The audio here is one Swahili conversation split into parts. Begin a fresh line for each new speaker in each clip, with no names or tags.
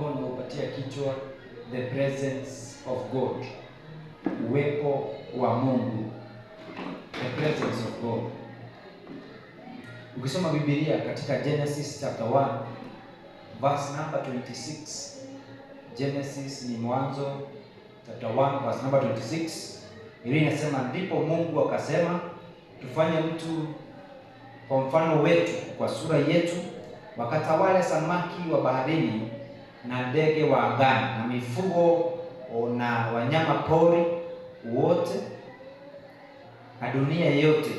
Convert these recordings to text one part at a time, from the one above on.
ambao nimeupatia kichwa the presence of God, uwepo wa Mungu, the presence of God. Ukisoma Biblia katika Genesis chapter 1 verse number 26, Genesis ni Mwanzo chapter 1 verse number 26, Biblia inasema ndipo Mungu akasema tufanye mtu kwa mfano wetu, kwa sura yetu, wakatawale samaki wa baharini na ndege wa angani na mifugo na wanyama pori wote na dunia yote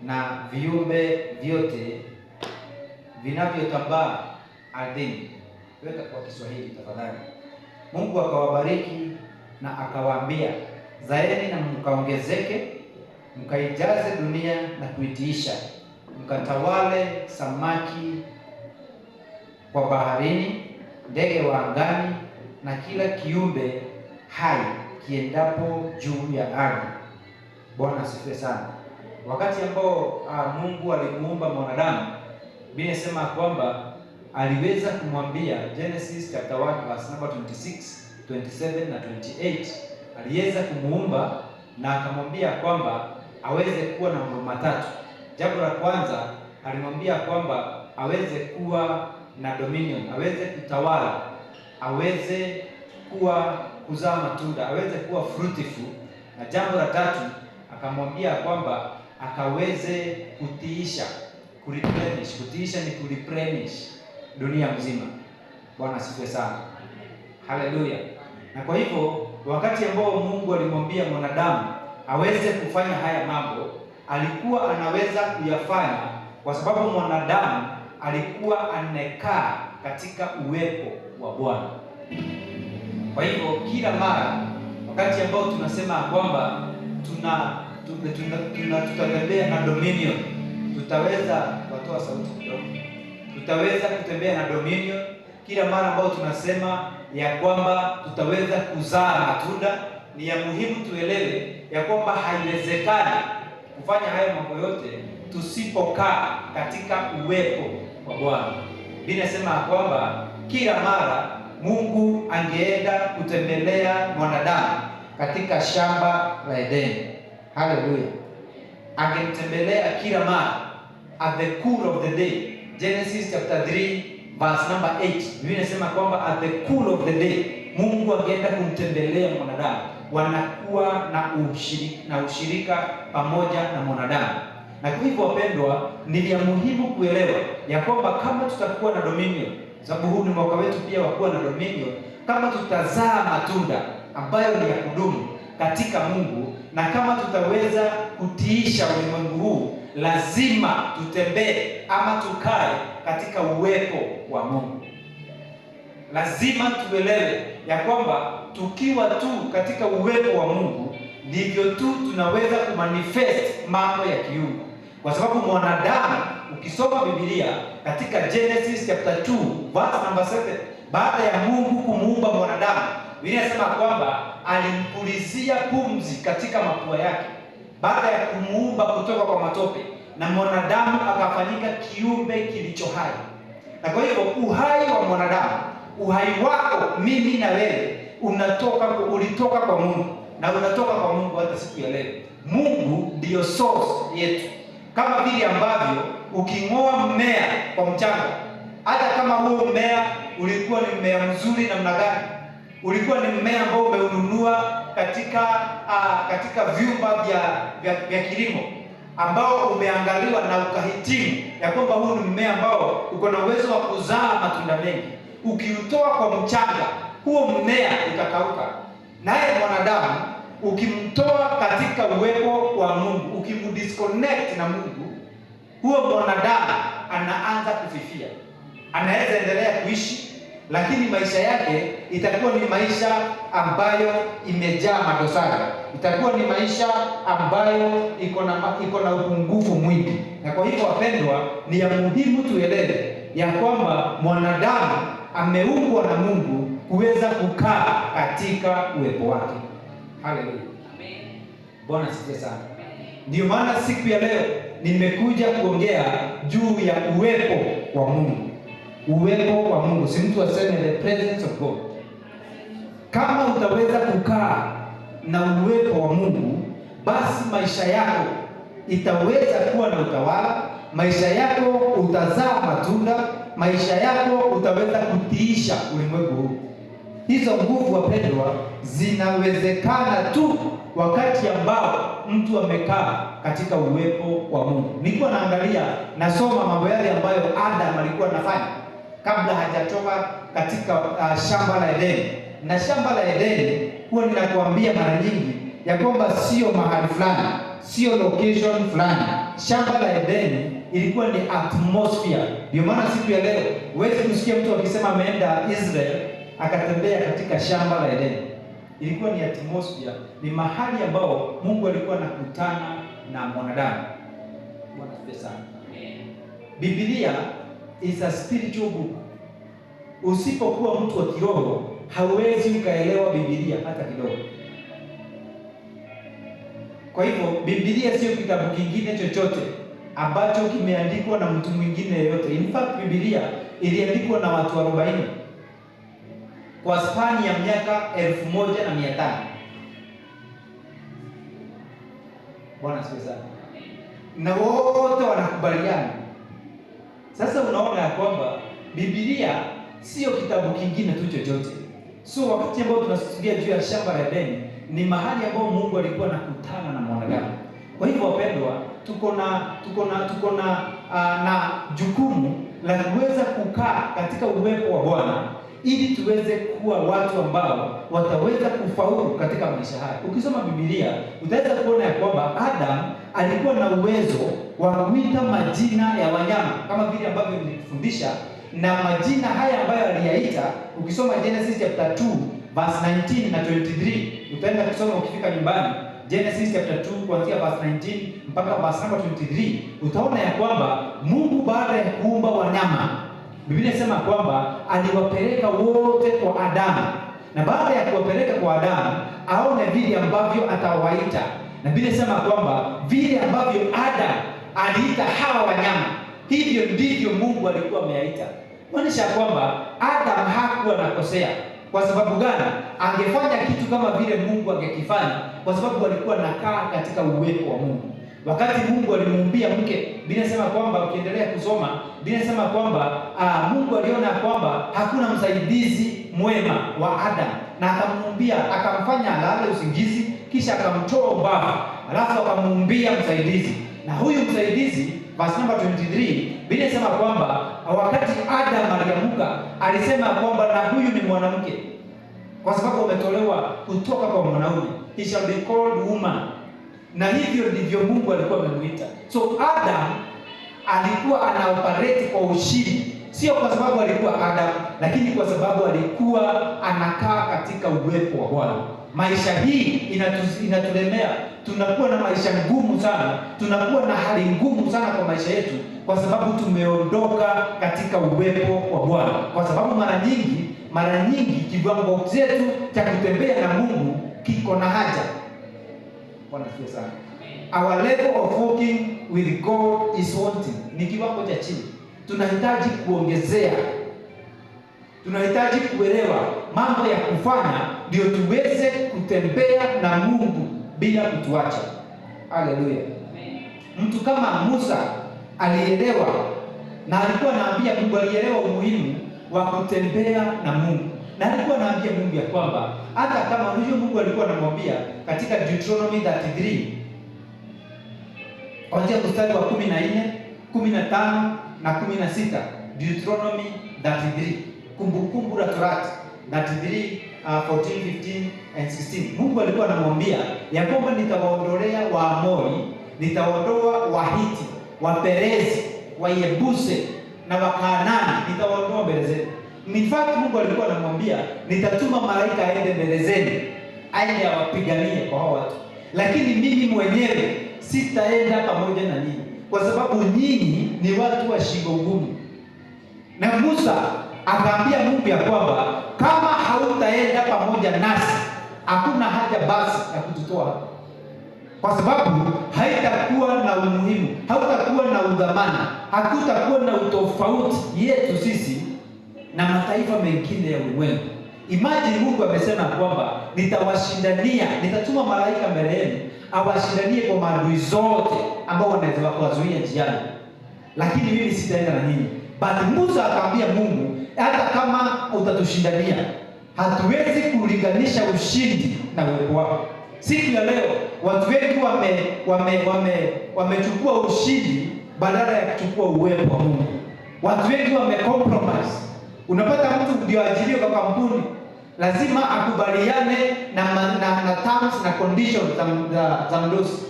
na viumbe vyote vinavyotambaa ardhini. Weka kwa Kiswahili tafadhali. Mungu akawabariki na akawaambia, zaeni na mkaongezeke, mkaijaze dunia na kuitiisha, mkatawale samaki kwa baharini, ndege wa angani na kila kiumbe hai kiendapo juu ya ardhi. Bwana asifiwe sana. Wakati ambao Mungu alimuumba mwanadamu, Biblia inasema kwamba aliweza kumwambia, Genesis chapter 1 verse number 26, 27 na 28, aliweza kumuumba na akamwambia kwamba aweze kuwa na mambo matatu. Jambo la kwanza alimwambia kwamba aweze kuwa na dominion, aweze kutawala, aweze kuwa kuzaa matunda, aweze kuwa fruitful. Na jambo la tatu akamwambia kwamba akaweze kutiisha, kureplenish. Kutiisha ni kureplenish dunia mzima. Bwana asifiwe sana. Haleluya. Na kwa hivyo wakati ambao Mungu alimwambia mwanadamu aweze kufanya haya mambo, alikuwa anaweza kuyafanya kwa sababu mwanadamu alikuwa anekaa katika uwepo wa Bwana. Kwa hivyo kila mara wakati ambao tunasema kwamba tutatembea na dominion, tutaweza kutoa sauti kidogo, tutaweza kutembea na dominion. Kila mara ambao tunasema ya kwamba tutaweza kuzaa matunda, ni ya muhimu tuelewe ya kwamba haiwezekani kufanya hayo mambo yote tusipokaa katika uwepo wa Bwana. Biblia inasema kwamba kila mara Mungu angeenda kutembelea mwanadamu katika shamba la Edeni. Haleluya. Angemtembelea kila mara at the cool of the day. Genesis chapter 3 verse number 8. Biblia inasema kwamba at the cool of the day Mungu angeenda kumtembelea mwanadamu, wanakuwa na ushirika pamoja na mwanadamu. Na kwa hivyo wapendwa, ni ya muhimu kuelewa ya kwamba kama tutakuwa na dominion, sababu huu ni mwaka wetu pia wa kuwa na dominion, kama tutazaa matunda ambayo ni ya kudumu katika Mungu, na kama tutaweza kutiisha ulimwengu huu, lazima tutembee ama tukae katika uwepo wa Mungu. Lazima tuelewe ya kwamba tukiwa tu katika uwepo wa Mungu ndivyo tu tunaweza kumanifest mambo ya kiungu. Kwa sababu mwanadamu, ukisoma Biblia katika Genesis chapter 2 verse number 7, baada ya Mungu kumuumba mwanadamu, Biblia inasema kwamba alimpulizia pumzi katika mapua yake baada ya kumuumba kutoka kwa matope, na mwanadamu akafanyika kiumbe kilicho hai. Na kwa hivyo uhai wa mwanadamu, uhai wako mimi na wewe ulitoka kwa Mungu na unatoka kwa Mungu hata siku ya leo. Mungu ndiyo source yetu. Kama vile ambavyo uking'oa mmea kwa mchanga, hata kama huo mmea ulikuwa ni mmea mzuri namna gani, ulikuwa ni mmea ambao umeununua katika vyumba vya kilimo, ambao umeangaliwa na ukahitimu ya kwamba huu ni mmea ambao uko na uwezo wa kuzaa matunda mengi, ukiutoa kwa mchanga, huo mmea utakauka. Naye mwanadamu ukimtoa katika uwepo wa Mungu, ukimdisconnect na Mungu, huo mwanadamu anaanza kufifia. Anaweza endelea kuishi, lakini maisha yake itakuwa ni maisha ambayo imejaa madosari, itakuwa ni maisha ambayo iko na upungufu mwingi. Na kwa hivyo wapendwa, ni ya muhimu tuelewe ya kwamba mwanadamu ameumbwa na Mungu kuweza kukaa katika uwepo wake. Haleluya. Amen. Bwana asifiwe sana. Ndio maana siku ya leo nimekuja kuongea juu ya uwepo wa Mungu. uwepo wa Mungu. Si mtu aseme the presence of God. Kama utaweza kukaa na uwepo wa Mungu, basi maisha yako itaweza kuwa na utawala, maisha yako utazaa matunda, maisha yako utaweza kutiisha ulimwengu huu. Hizo nguvu wapendwa, zinawezekana tu wakati ambao mtu amekaa katika uwepo wa Mungu. Nilikuwa naangalia, nasoma mambo yale ambayo Adam alikuwa anafanya kabla hajatoka katika shamba la Edeni. Na shamba la Edeni huwa ninakuambia mara nyingi ya kwamba sio mahali fulani, sio location fulani. Shamba la Edeni ilikuwa ni atmosphere. Ndio maana siku ya leo huwezi kusikia mtu akisema ameenda Israel akatembea katika shamba la Edeni. Ilikuwa ni atmosphere, ni mahali ambao Mungu alikuwa anakutana na mwanadamu. Bwana asifiwe sana. Biblia is a spiritual book. Usipokuwa mtu wa kiroho hauwezi ukaelewa Biblia hata kidogo. Kwa hivyo Biblia sio kitabu kingine chochote ambacho kimeandikwa na mtu mwingine yeyote. In fact, Biblia iliandikwa na watu 40 kwa spani ya miaka 1500. Bwana asifiwe sana. Na wote wanakubaliana. Sasa unaona ya kwamba Biblia sio kitabu kingine tu chochote. So wakati ambao tunasikia juu ya shamba la Edeni, ni mahali ambao Mungu alikuwa anakutana na mwanadamu. Kwa hivyo wapendwa, tuko na jukumu la kuweza kukaa katika uwepo wa Bwana ili tuweze kuwa watu ambao wataweza kufaulu katika maisha haya. Ukisoma Biblia utaweza kuona ya kwamba Adam alikuwa na uwezo wa kuita majina ya wanyama kama vile ambavyo nilikufundisha, na majina haya ambayo aliyaita, ukisoma Genesis chapter 2 verse 19 na 23, utaenda kusoma ukifika nyumbani, Genesis chapter 2 kuanzia verse 19 mpaka verse 23, utaona ya kwamba Mungu baada ya kuumba wanyama, Biblia inasema kwamba aliwapeleka wote kwa Adamu, na baada ya kuwapeleka kwa Adamu aone vile ambavyo atawaita, na Biblia inasema kwamba vile ambavyo Adam aliita hawa wanyama, hivyo ndivyo Mungu alikuwa ameyaita. Maanisha kwamba Adam hakuwa nakosea. Kwa sababu gani? Angefanya kitu kama vile Mungu angekifanya, kwa sababu alikuwa nakaa katika uwepo wa Mungu. Wakati Mungu alimuumbia mke, Biblia inasema kwamba, ukiendelea kusoma, Biblia inasema kwamba Mungu aliona kwamba hakuna msaidizi mwema wa Adam, na akamuumbia, akamfanya alale usingizi, kisha akamtoa ubavu, alafu akamuumbia msaidizi. Na huyu msaidizi, verse number 23, Biblia inasema kwamba wakati Adam aliamuka, alisema kwamba na huyu ni mwanamke, kwa sababu ametolewa kutoka kwa mwanaume, he shall be called woman. Na hivyo ndivyo Mungu alikuwa amemuita. So Adam alikuwa anaoperate kwa ushindi, sio kwa sababu alikuwa Adam, lakini kwa sababu alikuwa anakaa katika uwepo wa Bwana. Maisha hii inatulemea, tunakuwa na maisha ngumu sana, tunakuwa na hali ngumu sana kwa maisha yetu, kwa sababu tumeondoka katika uwepo wa Bwana. Kwa sababu mara nyingi kiwango chetu cha kutembea na Mungu kiko na haja. Bwana asifiwe sana. Our level of walking with God is wanting. Ni kiwango cha chini. Tunahitaji kuongezea. Tunahitaji kuelewa mambo ya kufanya ndio tuweze kutembea na Mungu bila kutuacha. Haleluya. Mtu kama Musa alielewa, na alikuwa anaambia Mungu, alielewa umuhimu wa kutembea na Mungu. Na alikuwa anaambia Mungu ya kwamba hata kama huyo Mungu alikuwa anamwambia katika Deuteronomy 33 kuanzia mstari wa 14, 15 na 16, Deuteronomy 33, Kumbukumbu la Torati 33, 14, 15 and 16. Mungu alikuwa anamwambia ya kwamba nitawaondolea Waamori, nitaondoa Wahiti, Waperezi, Wayebusi na Wakanaani, nitawaondoa mbele zenu. In fact, Mungu alikuwa anamwambia nitatuma malaika aende mbele zenu, aende awapiganie kwa hao watu, lakini mimi mwenyewe sitaenda pamoja na nyinyi, kwa sababu nyinyi ni watu wa shingo ngumu. Na Musa akaambia Mungu ya kwamba kama hautaenda pamoja nasi, hakuna haja basi ya kututoa, kwa sababu haitakuwa na umuhimu, hautakuwa na udhamana, hakutakuwa na utofauti yetu sisi na mataifa mengine ya ulimwengu. Imagine Mungu amesema kwamba nitawashindania, nitatuma malaika mbele yenu awashindanie kwa maadui zote ambao wanaweza kuwazuia njiani, lakini mimi sitaenda na nyinyi. But Musa akamwambia Mungu, hata kama utatushindania, hatuwezi kulinganisha ushindi na uwepo wako. Siku ya leo watu wengi wamechukua ushindi badala ya kuchukua uwepo wa Mungu. Watu wengi wamecompromise. Unapata mtu ndio ajiriwa kwa kampuni, lazima akubaliane na terms na conditions za mdosi.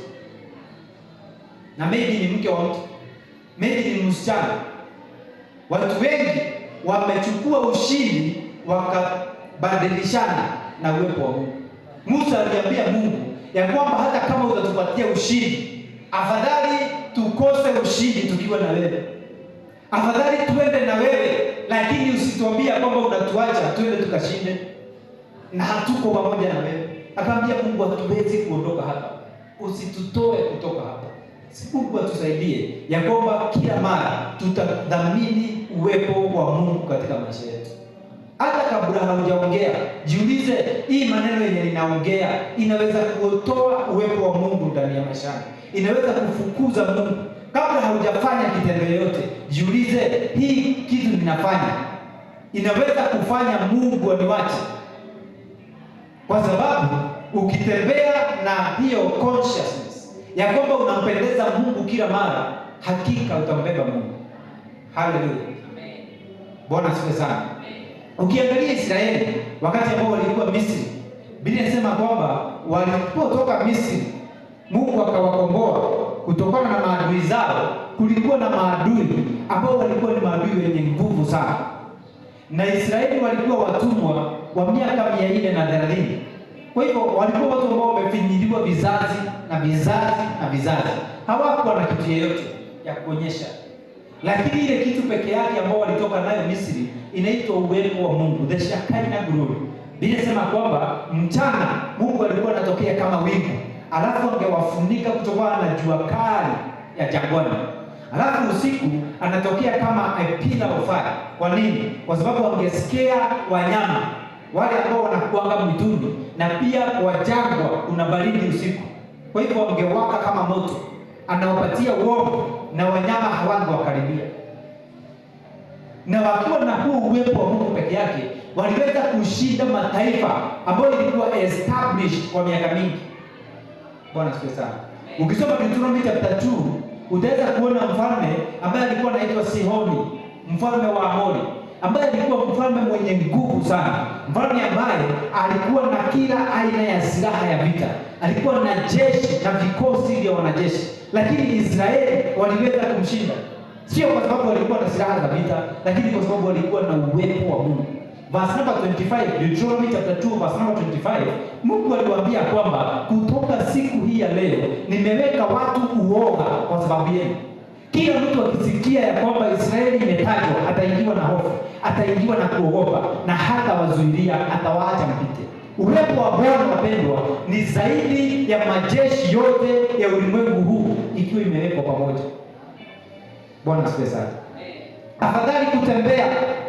Na maybe ni mke wa mtu, maybe ni msichana. Watu wengi wamechukua ushindi wakabadilishana na uwepo wa Mungu. Musa aliambia Mungu ya kwamba hata kama utatupatia ushindi, afadhali tukose ushindi tukiwa na wewe. Afadhali tuende na wewe, lakini usituambie kwamba unatuacha tuende tukashinde na hatuko pamoja na wewe. Akamwambia Mungu, hatuwezi kuondoka hapa, usitutoe kutoka hapa. Mungu atusaidie ya kwamba kila mara tutadhamini uwepo wa Mungu katika maisha yetu. Hata kabla haujaongea, jiulize, hii maneno yenye ninaongea inaweza kutoa uwepo wa Mungu ndani ya maisha yangu? Inaweza kufukuza Mungu? Kabla haujafanya kitendo yoyote, jiulize, hii kitu ninafanya inaweza kufanya Mungu aniwache? Kwa sababu ukitembea na hiyo consciousness ya kwamba unampendeza Mungu kila mara, hakika utambeba Mungu. Haleluya. Amen. Bwana asifiwe sana. Ukiangalia Israeli wakati ambao walikuwa Misri, Biblia inasema kwamba walipotoka Misri, Mungu akawakomboa kutokana na maadui zao. Kulikuwa na maadui ambao walikuwa ni maadui wenye nguvu sana, na Israeli walikuwa watumwa wa miaka 430. Kwa hivyo walikuwa watu ambao wamefinyiliwa vizazi na vizazi na vizazi, hawakuwa na kitu yeyote ya kuonyesha. Lakini ile kitu peke yake ambao walitoka nayo Misri inaitwa uwepo wa Mungu, the Shekinah glory. Biblia inasema kwamba mchana Mungu alikuwa anatokea kama wingu, alafu angewafunika kutokana na jua kali ya jangwani. Alafu usiku anatokea kama a pillar of fire. Kwa nini? Kwa sababu angesikia wanyama wale ambao wanakuanga mwituni, na pia kwa jangwa kuna baridi usiku. Kwa hivyo wangewaka kama moto, anawapatia uovu na wanyama hawangewakaribia. Na wakiwa na huu uwepo wa Mungu peke yake, waliweza kushinda mataifa ambayo ilikuwa established kwa miaka mingi. Bwana asifiwe sana. Ukisoma Deuteronomy chapter 2, utaweza kuona mfalme ambaye alikuwa anaitwa Sihoni, mfalme wa Amori, ambaye alikuwa mfalme mwenye nguvu sana, mfalme ambaye alikuwa na kila aina ya silaha ya vita, alikuwa na jeshi na vikosi vya wanajeshi. Lakini Israeli waliweza kumshinda, sio kwa sababu walikuwa na silaha za vita, lakini kwa sababu walikuwa na uwepo wa Mungu. Verse number 25, Deuteronomy chapter 2 verse number 25, Mungu aliwaambia kwamba kutoka siku hii ya leo nimeweka watu uoga kwa sababu yenu. Kila mtu akisikia ya kwamba Israeli imetajwa, ataingiwa na hofu, ataingiwa na kuogopa, na hata wazuilia, atawaacha mpite. Uwepo wa Bwana, wapendwa, ni zaidi ya majeshi yote ya ulimwengu huu ikiwa imewekwa pamoja. Bwana asifiwe sana. Afadhali kutembea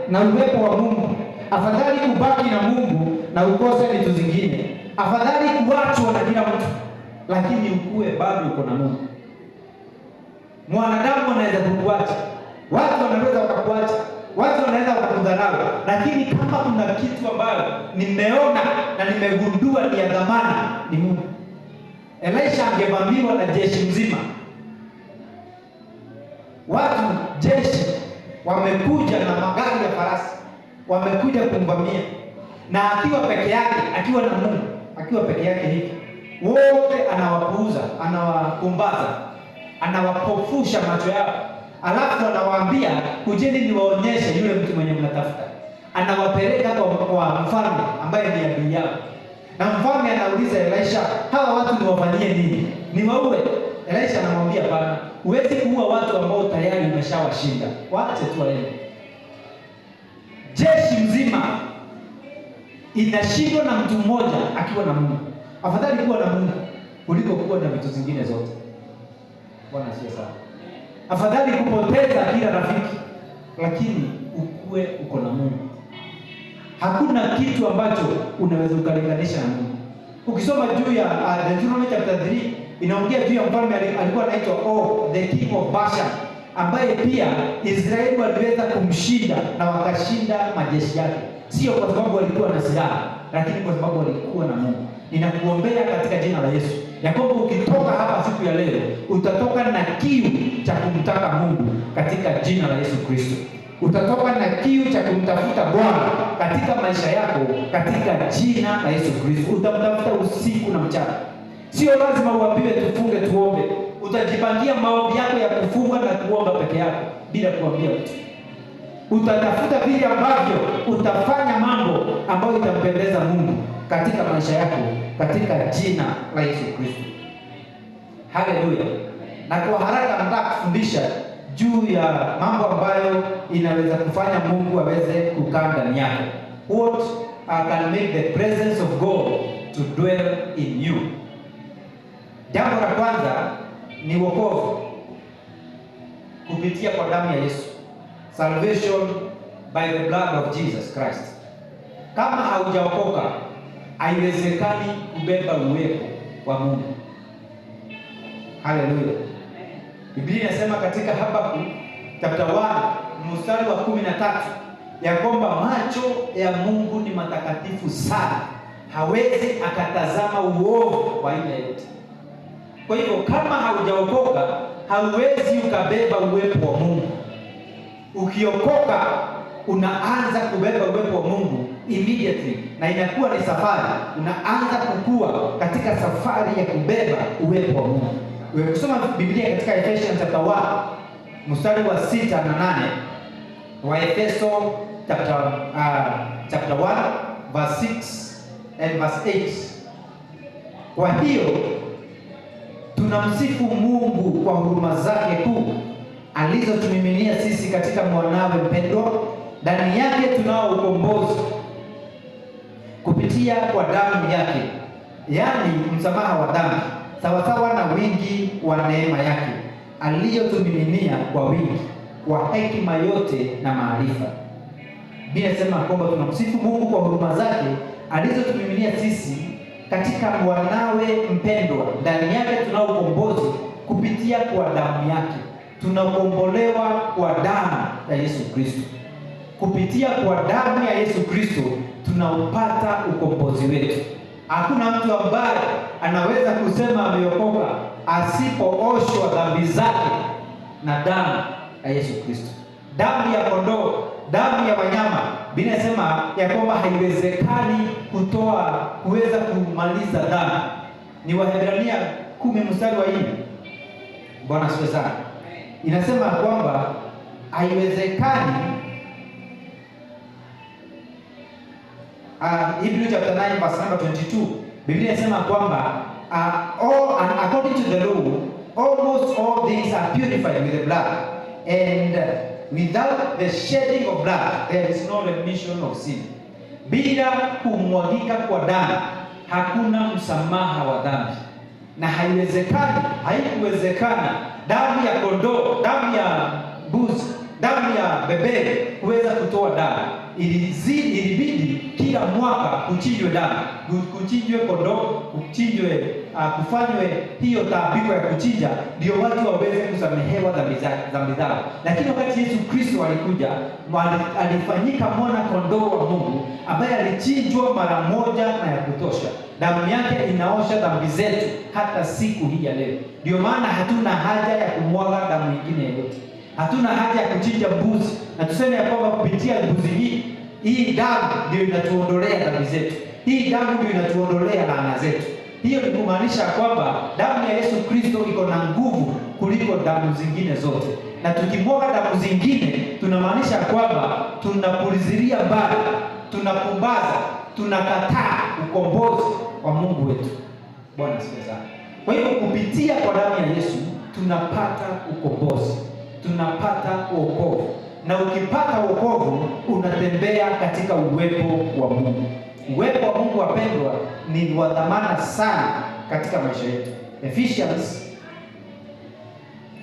na uwepo wa Mungu, afadhali kubaki na Mungu na ukose vitu zingine. Afadhali kuachwa na kila mtu, lakini ukue bado uko na Mungu. Mwanadamu anaweza kukuacha, watu wanaweza wakakuacha, watu wanaweza wakakudharau, lakini kama kuna kitu ambayo nimeona na nimegundua ni ya dhamani, ni Mungu. Elisha angevamiwa na jeshi mzima, watu jeshi wamekuja na magari ya farasi, wamekuja kumvamia, na akiwa peke yake, akiwa na Mungu, akiwa peke yake hivi, wote anawapuuza, anawapumbaza, anawapofusha macho yao, alafu anawaambia kujeni niwaonyeshe yule mtu mwenye mnatafuta. Anawapeleka kwa mfalme ambaye ni adui yao, na mfalme anauliza Elisha, hawa watu niwafanyie nini? Niwaue? Elisha anamwambia bana, huwezi kuua watu ambao tayari umeshawashinda, waache tu waende. Jeshi mzima inashindwa na mtu mmoja akiwa na Mungu. Afadhali kuwa na Mungu kuliko kuwa na vitu zingine zote. Bwana asifiwe sana. Afadhali kupoteza kila rafiki, lakini ukue ukuwe uko na Mungu. Hakuna kitu ambacho unaweza ukalinganisha na Mungu. Ukisoma juu ya Deuteronomy chapter 3 inaongea juu ya mfalme alikuwa anaitwa Og, the king of Bashan, ambaye pia Israeli waliweza kumshinda na wakashinda majeshi yake, sio kwa sababu walikuwa na silaha, lakini kwa sababu walikuwa na Mungu. Ninakuombea katika jina la Yesu ya kwamba ukitoka hapa siku ya leo utatoka na kiu cha kumtaka Mungu katika jina la Yesu Kristo. Utatoka na kiu cha kumtafuta Bwana katika maisha yako katika jina la Yesu Kristo. Utamtafuta usiku na mchana. Sio lazima uambiwe tufunge tuombe. Utajipangia maombi yako ya kufunga na kuomba peke yako bila kuambia mtu. Utatafuta vile ambavyo utafanya mambo ambayo itampendeza Mungu katika maisha yako katika jina la Yesu Kristo. Haleluya. Na kwa haraka nataka kufundisha juu ya mambo ambayo inaweza kufanya Mungu aweze kukaa ndani yako. What can make the presence of God to dwell in you? Jambo la kwanza ni wokovu kupitia kwa damu ya Yesu. Salvation by the blood of Jesus Christ. Kama haujaokoka, haiwezekani kubeba uwepo wa Mungu. Haleluya. Biblia inasema katika Habakkuk chapter 1 mstari wa 13 ya kwamba macho ya Mungu ni matakatifu sana, hawezi akatazama uovu wa aina yote. Kwa hivyo kama haujaokoka, hauwezi ukabeba uwepo wa Mungu. Ukiokoka unaanza kubeba uwepo wa Mungu immediately, na inakuwa ni safari. Unaanza kukua katika safari ya kubeba uwepo wa Mungu. Ukisoma Biblia katika Ephesians chapter 1 mstari wa 6 na 8, wa Efeso chapter 1 verse 6 and verse 8. Kwa hiyo tunamsifu Mungu kwa huruma zake kuu alizotumiminia sisi katika mwanawe mpendwa. Ndani yake tunao ukombozi kupitia kwa damu yake, yaani msamaha wa dhambi, sawasawa na wingi wa neema yake aliyotumiminia kwa wingi kwa hekima yote na maarifa. Biblia inasema kwamba tunamsifu Mungu kwa huruma zake alizotumiminia sisi katika mwanawe mpendwa. Ndani yake tunao ukombozi kupitia kwa damu yake. Tunakombolewa kwa damu ya Yesu Kristo. Kupitia kwa damu ya Yesu Kristo tunaupata ukombozi wetu. Hakuna mtu ambaye anaweza kusema ameokoka asipooshwa dhambi zake na damu ya Yesu Kristo. Damu ya kondoo, damu ya wanyama, Biblia inasema ya kwamba haiwezekani kuweza kumaliza dhambi. Ni Waebrania 10 mstari wa 4. Bwana asifiwe sana. Inasema kwamba haiwezekani. Hebrews chapter 9 verse number 22, Biblia inasema kwamba according to the law almost all things are purified with the blood, and without the shedding of blood there is no remission of sin. Bila kumwagika kwa damu hakuna msamaha wa dhambi, na haikuwezekana damu ya kondoo, damu ya mbuzi, damu ya beberu kuweza kutoa damu. Ilibidi kila mwaka kuchinjwe damu, kuchinjwe kondoo, kuchinjwe kufanywe hiyo taabiko ya kuchinja, ndio watu waweze kusamehewa dhambi zao. Lakini wakati Yesu Kristo alikuja, alifanyika mwana kondoo wa Mungu ambaye alichinjwa mara moja na ya kutosha. Damu yake inaosha dhambi zetu hata siku hii ya leo. Ndio maana hatuna haja ya kumwaga damu nyingine yoyote. Hatuna haja ya kuchinja mbuzi na tuseme ya kwamba kupitia mbuzi hii damu ndio inatuondolea dhambi zetu. Hii damu ndio inatuondolea laana zetu. Hiyo ni kumaanisha kwamba damu ya Yesu Kristo iko na nguvu kuliko damu zingine zote. Na tukimwaga damu zingine tunamaanisha kwamba tunapulizilia mbali, tunapumbaza, tunakataa ukombozi wa Mungu wetu. Bwana asifiwe sana. Kwa hiyo kupitia kwa damu ya Yesu tunapata ukombozi, tunapata wokovu. Na ukipata wokovu unatembea katika uwepo wa Mungu. Uwepo wa Mungu, wapendwa, ni wa dhamana sana katika maisha yetu.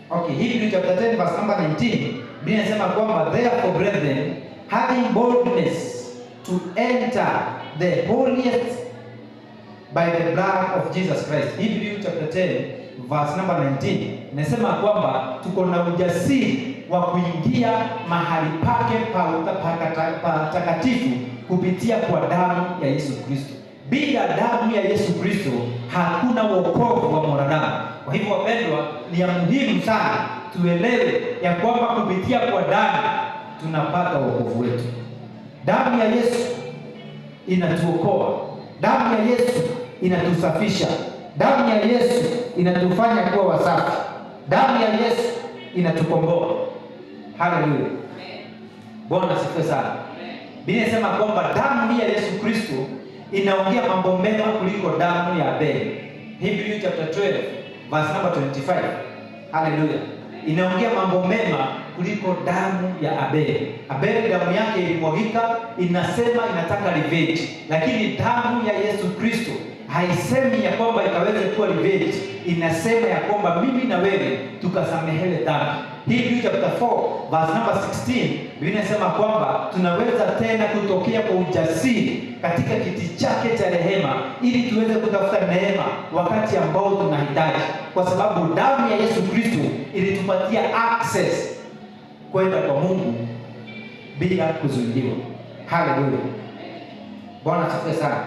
Hebrews chapter 10 verse number 19, Biblia inasema kwamba therefore brethren, having boldness to enter the holiest by the blood of Jesus Christ. Hebrews chapter 10 verse number 19 inasema kwamba tuko na ujasiri wa kuingia mahali pake patakatifu kupitia kwa damu ya Yesu Kristo. Bila damu ya Yesu Kristo hakuna wokovu wa mwanadamu. Kwa hivyo wapendwa, ni ya muhimu sana tuelewe ya kwamba kupitia kwa damu tunapata wokovu wetu. Damu ya Yesu inatuokoa. Damu ya Yesu inatusafisha. Damu ya Yesu inatufanya kuwa wasafi. Damu ya Yesu inatukomboa. Haleluya. Bwana asifiwe sana. Biblia inasema kwamba damu hii ya Yesu Kristo inaongea mambo mema kuliko damu ya Abel. Hebrews chapter 12 verse number 25. Haleluya. Inaongea mambo mema kuliko damu ya Abel. Abel damu yake ilimwagika, inasema inataka revenge. Lakini damu ya Yesu Kristo haisemi ya kwamba ikaweze kuwa revenge. Inasema ya kwamba mimi na wewe tukasamehewe dhambi. Hebrews chapter 4 verse number 16, Biblia inasema kwamba tunaweza tena kutokea kwa ujasiri katika kiti chake cha rehema ili tuweze kutafuta neema wakati ambao tunahitaji, kwa sababu damu ya Yesu Kristo ilitupatia access kwenda kwa Mungu bila kuzuiliwa. Haleluya. Bwana asifiwe sana.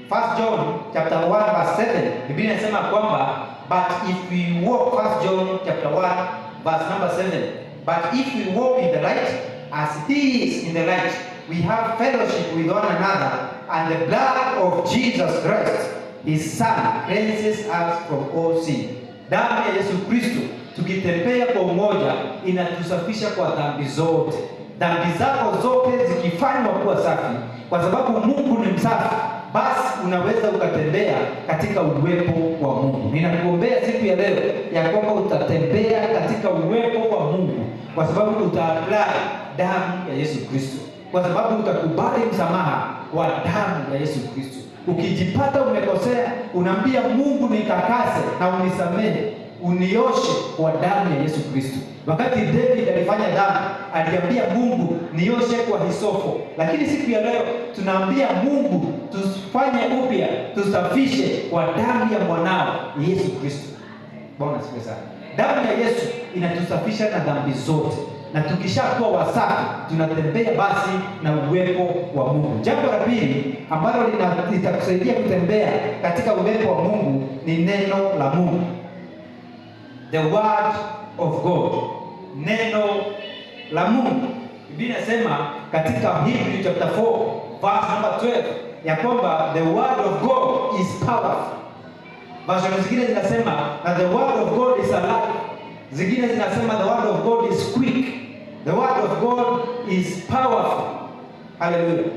1 John chapter 1 verse 7, Biblia inasema kwamba but if we walk, 1 John chapter 1 verse number 7, but if we walk in the light as he is in the light, we have fellowship with one another, and the blood of Jesus Christ his son cleanses us from all sin. Damu ya Yesu Kristo tukitembea kwa umoja inatusafisha kwa dhambi zote. Dhambi zako zote zikifanywa kuwa safi, kwa sababu Mungu ni msafi, basi unaweza ukatembea katika uwepo wa Mungu. Ninakuombea siku ya leo ya kwamba utatembea katika uwepo wa Mungu, kwa sababu utaapply damu ya Yesu Kristo, kwa sababu utakubali msamaha wa damu ya Yesu Kristo. Ukijipata umekosea, unaambia Mungu nitakase na unisamehe, unioshe kwa damu ya Yesu Kristo. Wakati David alifanya dhambi, aliambia Mungu nioshe kwa hisopo. Lakini siku ya leo tunaambia Mungu tufanye upya, tusafishe kwa damu ya mwanao Yesu Kristo. Bwana asifiwe sana. Damu ya Yesu inatusafisha na dhambi zote, na tukishakuwa wasafi tunatembea basi na uwepo wa Mungu. Jambo la pili ambalo litakusaidia kutembea katika uwepo wa Mungu ni neno la Mungu. The word of God. Neno la Mungu. Biblia inasema katika Hebrews chapter 4 verse number 12 ya kwamba the word of God is powerful. Version zingine zinasema that the word of God is alive. Zingine zinasema the word of God is quick. The word of God is powerful. Hallelujah.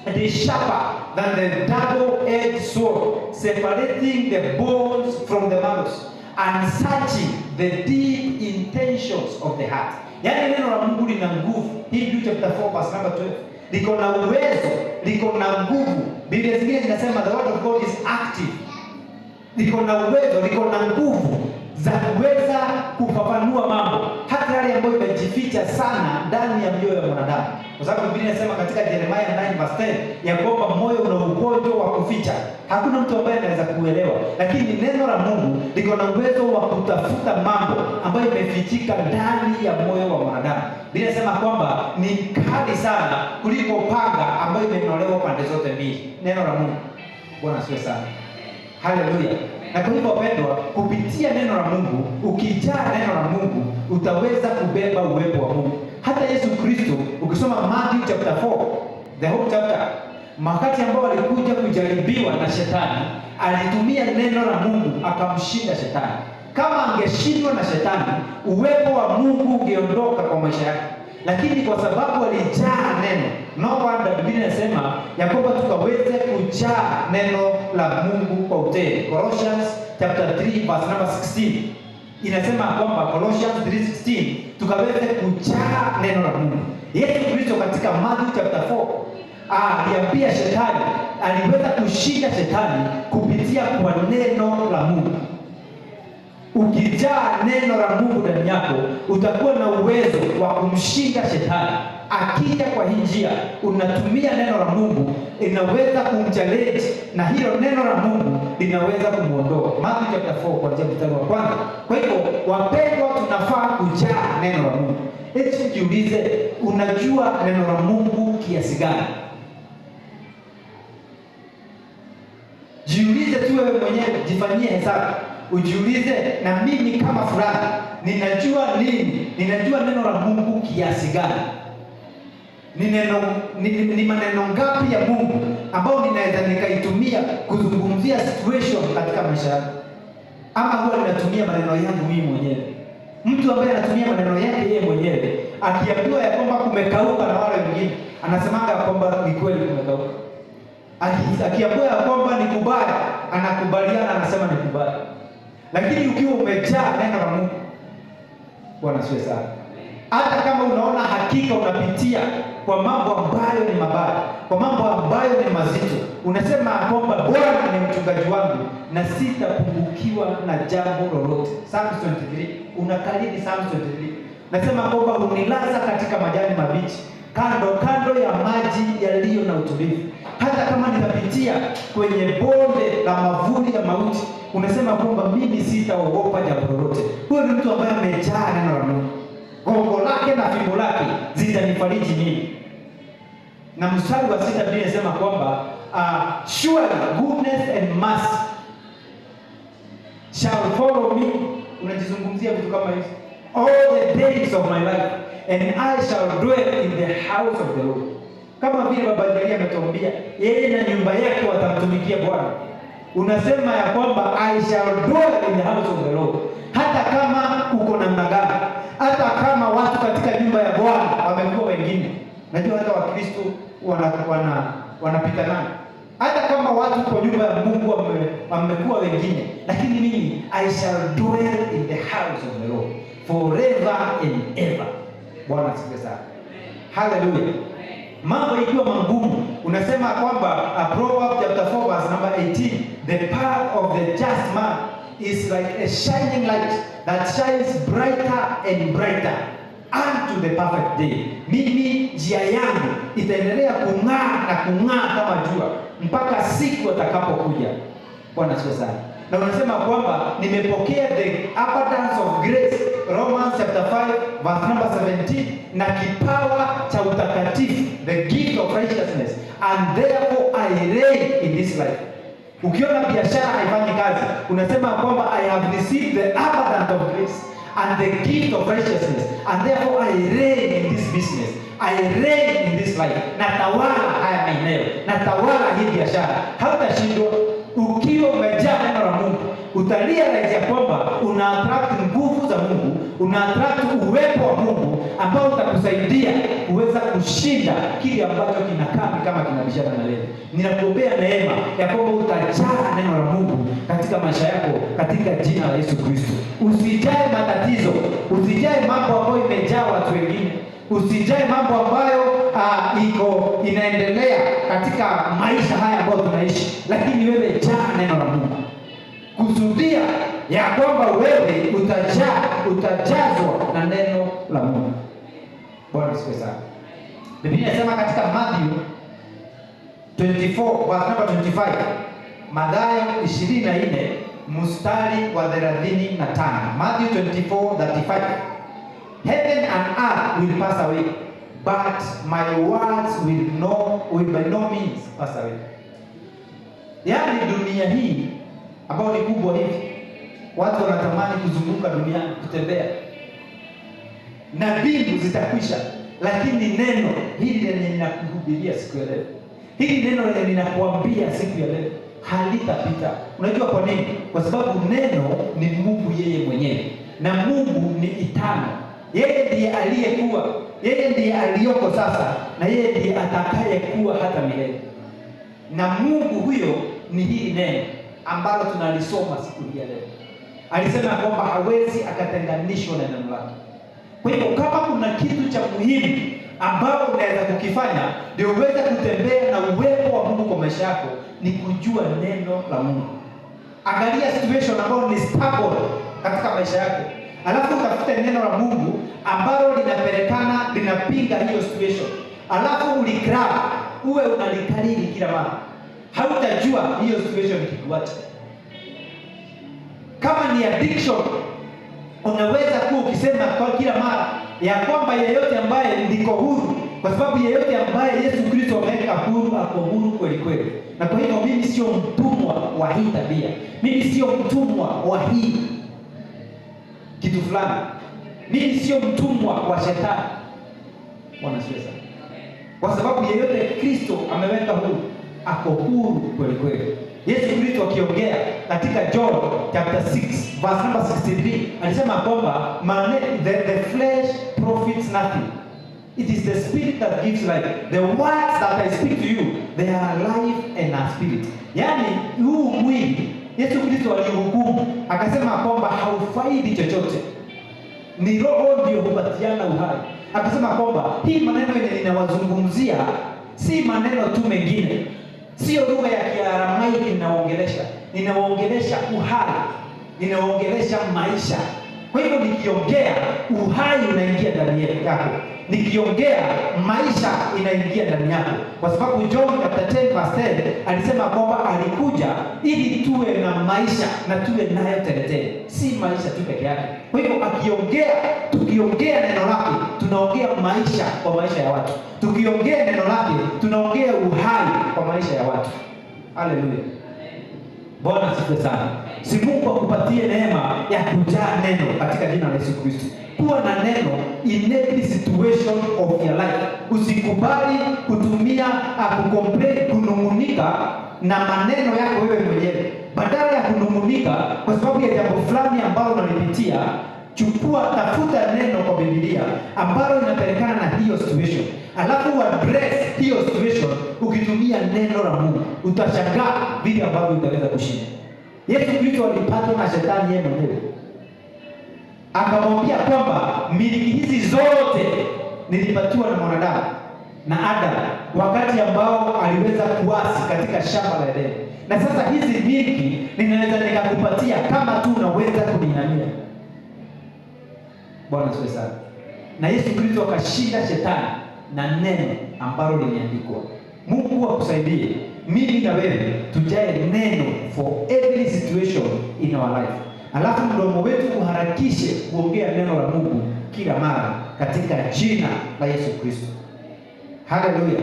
It is sharper than the double-edged sword, separating the bones from the marrow and searching the deep intentions of the heart. Yaani neno la Mungu lina nguvu. Hebrews chapter 4 verse number 12. Liko na uwezo, liko na nguvu. Biblia zingine zinasema the word of God is active. Liko na uwezo, liko na nguvu za kuweza kufafanua mambo hata yale ambayo imejificha sana ndani ya mioyo ya mwanadamu. Kwa sababu Biblia inasema katika Jeremiah 9 verse 10 ya kwamba moyo una ugonjwa wa kuficha. Hakuna mtu ambaye anaweza kuelewa, lakini neno la Mungu liko na uwezo wa kutafuta mambo ambayo imefichika ndani ya moyo wa mwanadamu. Biblia inasema kwamba ni kali sana kuliko panga ambayo imenolewa pande zote mbili. Neno la Mungu. Bwana asifiwe sana. Haleluya. Na kwa hivyo wapendwa, kupitia neno la Mungu, ukijaa neno la Mungu, utaweza kubeba uwepo wa Mungu. Hata Yesu Kristo, ukisoma Matthew chapter 4, the whole chapter, wakati ambao alikuja kujaribiwa na shetani, alitumia neno la Mungu akamshinda shetani. Kama angeshindwa na shetani, uwepo wa Mungu ungeondoka kwa maisha yake. Lakini kwa sababu alijaa neno, no wonder Biblia inasema ya kwamba tukaweze kujaa neno la Mungu kwa utele. Colossians chapter 3 verse number 16 inasema kwamba Colossians 3:16 tukaweze kujaa neno la Mungu. Yesu Kristo katika Matthew chapter 4 aliambia shetani, aliweza kushinda shetani kupitia kwa neno la Mungu. Ukijaa neno la Mungu ndani yako, utakuwa na uwezo wa kumshinda shetani. Akija kwa hii njia, unatumia neno la Mungu, inaweza kumchallenge, na hilo neno la Mungu linaweza kumuondoa. Mathayo chapter 4 kuanzia mstari wa kwanza. Kwa hivyo wapendwa, tunafaa kujaa neno la Mungu. Eti jiulize, unajua neno la Mungu kiasi gani? Jiulize tu wewe mwenyewe, jifanyie hesabu. Ujiulize, na mimi kama fulani ninajua nini? Ninajua neno la Mungu kiasi gani? Ni maneno ngapi ya Mungu ambao ninaweza nikaitumia kuzungumzia situation katika maisha yangu? Ama huwa ninatumia maneno yangu mimi mwenyewe? Mtu ambaye anatumia maneno yake yeye mwenyewe, akiambiwa ya kwamba kumekauka na wale wengine, anasemanga kwamba ni kweli kumekauka. Akiambiwa ya kwamba ni kubaya, anakubaliana, anasema ni kubaya. Lakini ukiwa umejaa neno la Mungu, Bwana asifiwe sana, hata kama unaona hakika unapitia kwa mambo ambayo ni mabaya, kwa mambo ambayo ni mazito, unasema kwamba Bwana ni mchungaji wangu na sitapungukiwa na jambo lolote. Psalm 23, unakariri Psalm 23. Nasema kwamba unilaza katika majani mabichi, kando kando ya maji yaliyo na utulivu. Hata kama nitapitia kwenye bonde la mavuli ya mauti, unasema kwamba mimi sitaogopa jambo lolote. Huyo ni mtu ambaye amejaa neno la Mungu. Gongo lake na fimbo lake zitanifariji mimi. Na mstari wa 6 Biblia inasema kwamba surely goodness and mercy shall follow me. Unajizungumzia vitu kama hivi, all the days of my life, and I shall dwell in the house of the Lord. Kama vile Baba Jalia ametuambia yeye na nyumba yake watamtumikia Bwana. Unasema ya kwamba I shall dwell in the house of the Lord. Hata kama uko namna gani, hata kama watu katika nyumba ya Bwana wamekuwa wengine. Najua hata Wakristo wanapita nani. Hata kama watu kwa nyumba ya Mungu wamekuwa wengine, lakini mimi I shall dwell in the house of the Lord forever and ever. Bwana asifiwe sana. Hallelujah. Mambo ikiwa magumu, unasema kwamba Proverbs chapter 4 verse number 18, the path of the just man is like a shining light that shines brighter and brighter unto the perfect day. Mimi njia yangu itaendelea kung'aa na kung'aa kama jua mpaka siku atakapokuja. Bwana asifiwe sana. Na unasema kwamba nimepokea the abundance of grace, Romans chapter 5 verse number 17, na kipawa cha utakatifu, the gift of righteousness, and therefore I reign in this life. Ukiona biashara haifanyi kazi, unasema kwamba I have received the abundance of grace and the gift of righteousness, and therefore I reign in this business, I reign in this life. Natawala haya maeneo, natawala hii biashara. Hautashindwa. Ukiwa umejaa neno la Mungu, utarealize ya kwamba una attract nguvu za Mungu, una attract uwepo wa Mungu ambao utakusaidia kuweza kushinda kile ambacho kinakaa kama kinabishana na wewe. Ninakuombea neema ya kwamba utajaa neno la Mungu katika maisha yako katika jina la Yesu Kristo. Usijae matatizo, usijae mambo ambayo imejaa watu wengine, usijae mambo ambayo inaendelea katika maisha haya ambayo tunaishi, lakini wewe jaa neno la Mungu. Kusudia ya kwamba wewe utajazwa na neno la Mungu. Bwana asifiwe sana. Biblia inasema katika Mathayo 24 verse number 25, Mathayo 24 mstari wa 35. Matthew 24:35. Heaven and earth will pass away, but my words will by no means pass away. Yaani dunia hii ambayo ni kubwa hivi, watu wanatamani kuzunguka dunia, kutembea, na mbingu zitakwisha, lakini neno hili lenye ninakuhubiria siku ya leo, hili neno lenye ninakuambia siku ya leo halitapita. Unajua kwa nini? Kwa sababu neno ni Mungu yeye mwenyewe, na Mungu ni itano. Yeye ndiye aliyekuwa, yeye ndiye aliyoko sasa, na yeye ndiye atakayekuwa hata milele. Na Mungu huyo ni hili neno ambalo tunalisoma siku hii ya leo. Alisema kwamba hawezi akatenganishwa na neno lake. Kwa hiyo kama kuna kitu cha muhimu ambao unaweza kukifanya ndio uweze kutembea na uwepo wa Mungu kwa maisha yako, ni kujua neno la Mungu. Angalia situation ambayo ni stable, katika maisha yako, alafu utafute neno la Mungu ambalo linapinga hiyo situation, alafu uligrab, uwe unalikariri kila mara, hautajua hiyo situation ikikuacha. Kama ni addiction, unaweza kuwa ukisema kwa kila mara ya kwamba yeyote ambaye ndiko huru, kwa sababu yeyote ambaye Yesu Kristo ameweka huru ako huru kweli kweli. Na kwa hivyo mimi sio mtumwa wa hii tabia, mimi sio mtumwa wa hii kitu fulani, mimi sio mtumwa wa shetani. Bwana sifa. Kwa sababu yeyote Kristo ameweka huru ako huru kweli kweli. Yesu Kristo akiongea katika John chapter 6 verse number 63 alisema kwamba the flesh profits nothing. It is the spirit that gives life. The words that I speak to you, they are life and are spirit. Yani huu mwili Yesu Kristo alihukumu akasema kwamba haufaidi chochote, ni roho ndio hupatiana uhai. Akasema kwamba hii maneno yenye ninawazungumzia si maneno tu mengine, sio lugha ya Kiaramaiki ninawaongelesha uhai, ninawaongelesha maisha. Kwa hivyo nikiongea uhai unaingia ndani yako, nikiongea maisha inaingia ndani yako, kwa sababu John chapter 10 verse 10 alisema kwamba alikuja ili tuwe na maisha na tuwe nayo tele, si maisha tu peke yake. Kwa hivyo tukiongea neno lake tunaongea maisha kwa maisha ya watu, tukiongea neno lake tunaongea uhai kwa maisha ya watu. Haleluya. Bwana sifiwe sana. Si Mungu akupatie neema ya kujaa neno katika jina la Yesu Kristo. Kuwa na neno in every situation of your life. Usikubali kutumia kucomplain, kunung'unika na maneno yako wewe mwenyewe. Badala ya kunung'unika kwa sababu ya jambo fulani ambalo unalipitia, tafuta neno kwa Biblia ambalo linapelekana na hiyo situation, alafu address hiyo situation ukitumia neno la Mungu. Utashangaa vile ambavyo utaweza kushinda. Yesu Kristo alipatwa na shetani yeye mwenyewe, akamwambia kwamba miliki hizi zote nilipatiwa na mwanadamu na Adam wakati ambao aliweza kuasi katika shamba la Edeni, na sasa hizi miliki ninaweza nikakupatia kama tu unaweza kuninamia. Bwana asifiwe sana. Na Yesu Kristo akashinda shetani na neno ambalo limeandikwa. Mungu akusaidie mimi na wewe tujae neno for every situation in our life. Alafu mdomo wetu uharakishe kuongea neno la Mungu kila mara katika jina la Yesu Kristo. Haleluya.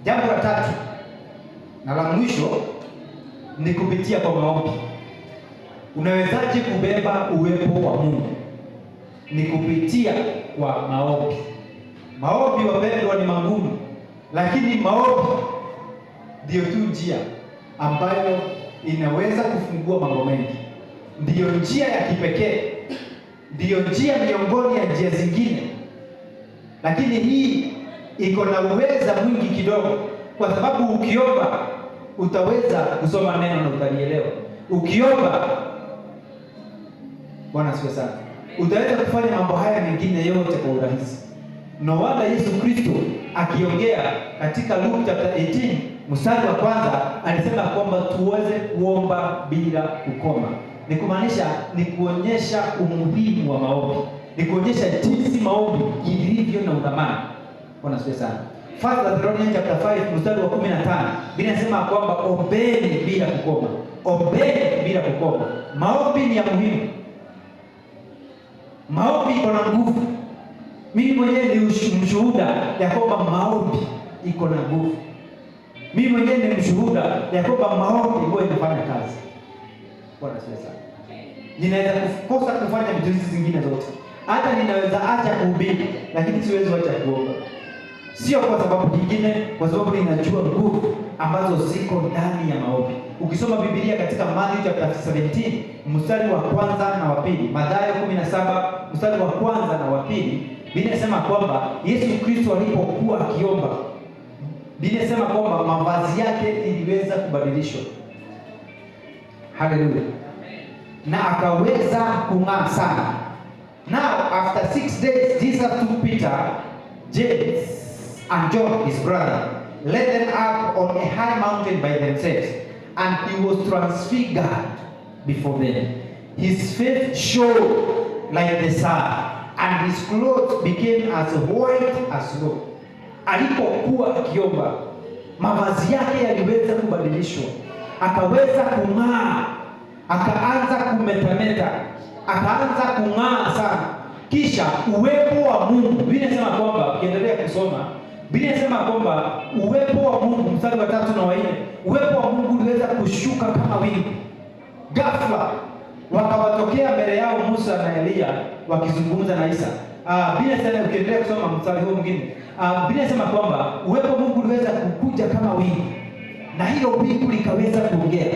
Jambo la tatu na la mwisho ni kupitia kwa maombi. Unawezaje kubeba uwepo wa Mungu? Ni kupitia kwa maombi. Maombi wapendwa ni magumu, lakini maombi ndio tu njia ambayo inaweza kufungua mambo mengi. Ndiyo njia ya kipekee, ndiyo njia miongoni ya njia zingine, lakini hii iko na uweza mwingi kidogo, kwa sababu ukiomba utaweza kusoma neno na utalielewa. Ukiomba, Bwana asifiwe sana, utaweza kufanya mambo haya mengine yote kwa urahisi. No wonder Yesu Kristo akiongea katika Luke chapter 18 mstari wa kwanza alisema kwamba tuweze kuomba bila kukoma. Ni kumaanisha, ni kuonyesha umuhimu wa maombi, ni kuonyesha jinsi maombi ilivyo na udhamani. Bwana asifiwe sana. First Thessalonians chapter 5 mstari wa 15 Biblia inasema kwamba ombeni bila kukoma. Ombeni bila kukoma. Maombi ni ya muhimu. Maombi iko na nguvu. Mimi mwenyewe ni mshuhuda ya kwamba maombi iko na nguvu. Mimi mwenyewe ni mshuhuda ya kwamba maombi huwa inafanya kazi. Bwana asifiwe sana. Ninaweza kukosa kufanya vitu hizi zingine zote. Hata ninaweza acha kuhubiri, lakini siwezi acha kuomba. Sio kwa sababu nyingine, kwa sababu ninajua nguvu ambazo ziko ndani ya maombi. Ukisoma Biblia katika Mathayo chapter 17 mstari wa kwanza na wa pili, Mathayo 17 mstari wa kwanza na wa pili, Biblia inasema kwamba Yesu Kristo alipokuwa akiomba, Biblia inasema kwamba mavazi yake iliweza kubadilishwa. Haleluya. Na akaweza kung'aa sana. Now after 6 days Jesus took Peter, James and John his brother, led them up on a high mountain by themselves, and he was transfigured before them. His face shone like the sun, and his clothes became as white as snow. Alipokuwa akiomba, mavazi yake yaliweza kubadilishwa, akaweza kung'aa, akaanza kumetameta, akaanza kung'aa sana. Kisha uwepo wa Mungu, Biblia inasema kwamba, ukiendelea kusoma, Biblia inasema kwamba uwepo wa Mungu, mstari wa 3 na 4, uwepo wa Mungu uliweza kushuka kama wingu. Ghafla wakawatokea mbele yao Musa na Elia wakizungumza na Isa. Biblia inasema, ukiendelea kusoma mstari huu mwingine, Biblia inasema kwamba uwepo wa Mungu uliweza kukuja kama wingu, na hilo wingu likaweza kuongea.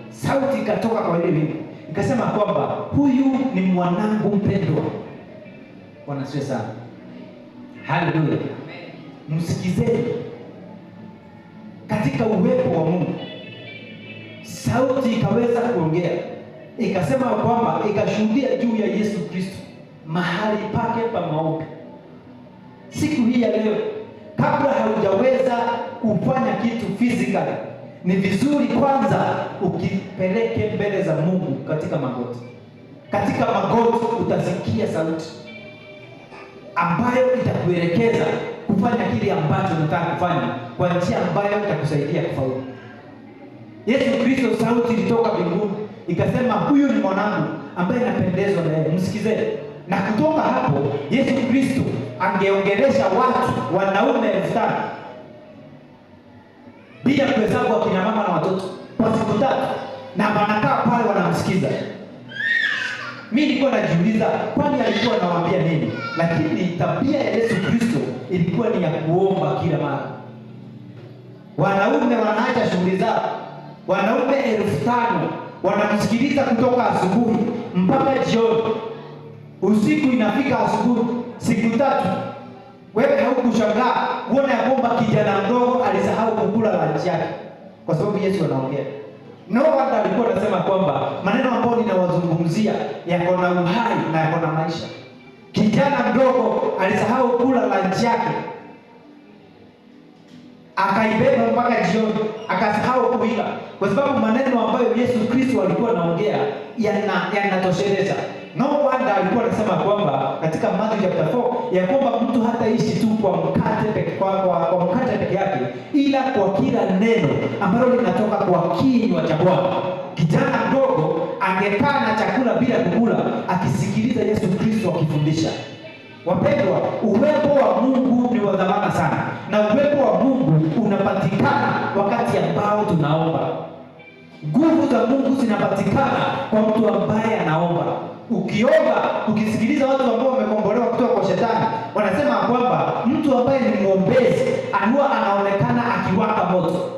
Sauti ikatoka kwa ile wingu, ikasema kwamba huyu ni mwanangu mpendwa. Bwana asifiwe sana. Haleluya. Msikizeni. Katika uwepo wa Mungu sauti ikaweza kuongea, ikasema kwamba, ikashuhudia juu ya Yesu Kristo mahali pake pa maombi. Siku hii ya leo, kabla haujaweza kufanya kitu physically, ni vizuri kwanza ukipeleke mbele za Mungu katika magoti. Katika magoti utasikia sauti ambayo itakuelekeza kufanya kile ambacho unataka kufanya kwa njia ambayo itakusaidia kufaulu. Yesu Kristo, sauti ilitoka mbinguni ikasema, huyu ni mwanangu ambaye napendezwa na yeye, msikizeni. Na kutoka hapo Yesu Kristo angeongelesha watu, wanaume 5,000 bila kuhesabu akina mama na watoto, kwa siku 3, na wanakaa pale wanamsikiza. Mimi nilikuwa najiuliza, kwani alikuwa anawaambia nini? Lakini tabia ya Yesu Kristo ilikuwa ni ya kuomba kila mara. Wanaume wanaacha shughuli zao, wanaume 5,000 wanamsikiliza kutoka asubuhi mpaka jioni. Usiku inafika asubuhi, siku 3. Wewe haukushangaa uone ya kwamba kijana mdogo alisahau kukula lunch yake kwa sababu Yesu anaongea. No wonder alikuwa anasema kwamba maneno ambayo ninawazungumzia yako na uhai na yako na maisha. Kijana mdogo alisahau kula lunch yake, akaibeba mpaka jioni, akasahau kuila, kwa sababu maneno ambayo Yesu Kristo alikuwa anaongea yanatosheleza. No wonder alikuwa anasema kwamba katika Mathayo chapter 4 ya kwamba mtu hataishi tu kwa mkate peke yake, ila kwa kila neno ambalo linatoka kwa kinywa cha Bwana. Kijana mdogo angekaa na chakula bila kukula akisikiliza Yesu Kristo akifundisha. Wapendwa, uwepo wa Mungu ni wa dhamana sana, na uwepo wa Mungu unapatikana wakati ambao tunaomba. Nguvu za Mungu zinapatikana kwa mtu ambaye anaomba. Ukiomba, ukisikiliza watu ambao wamekombolewa kutoka kwa shetani, wanasema kwamba mtu ambaye ni mwombezi huwa anaonekana akiwaka moto.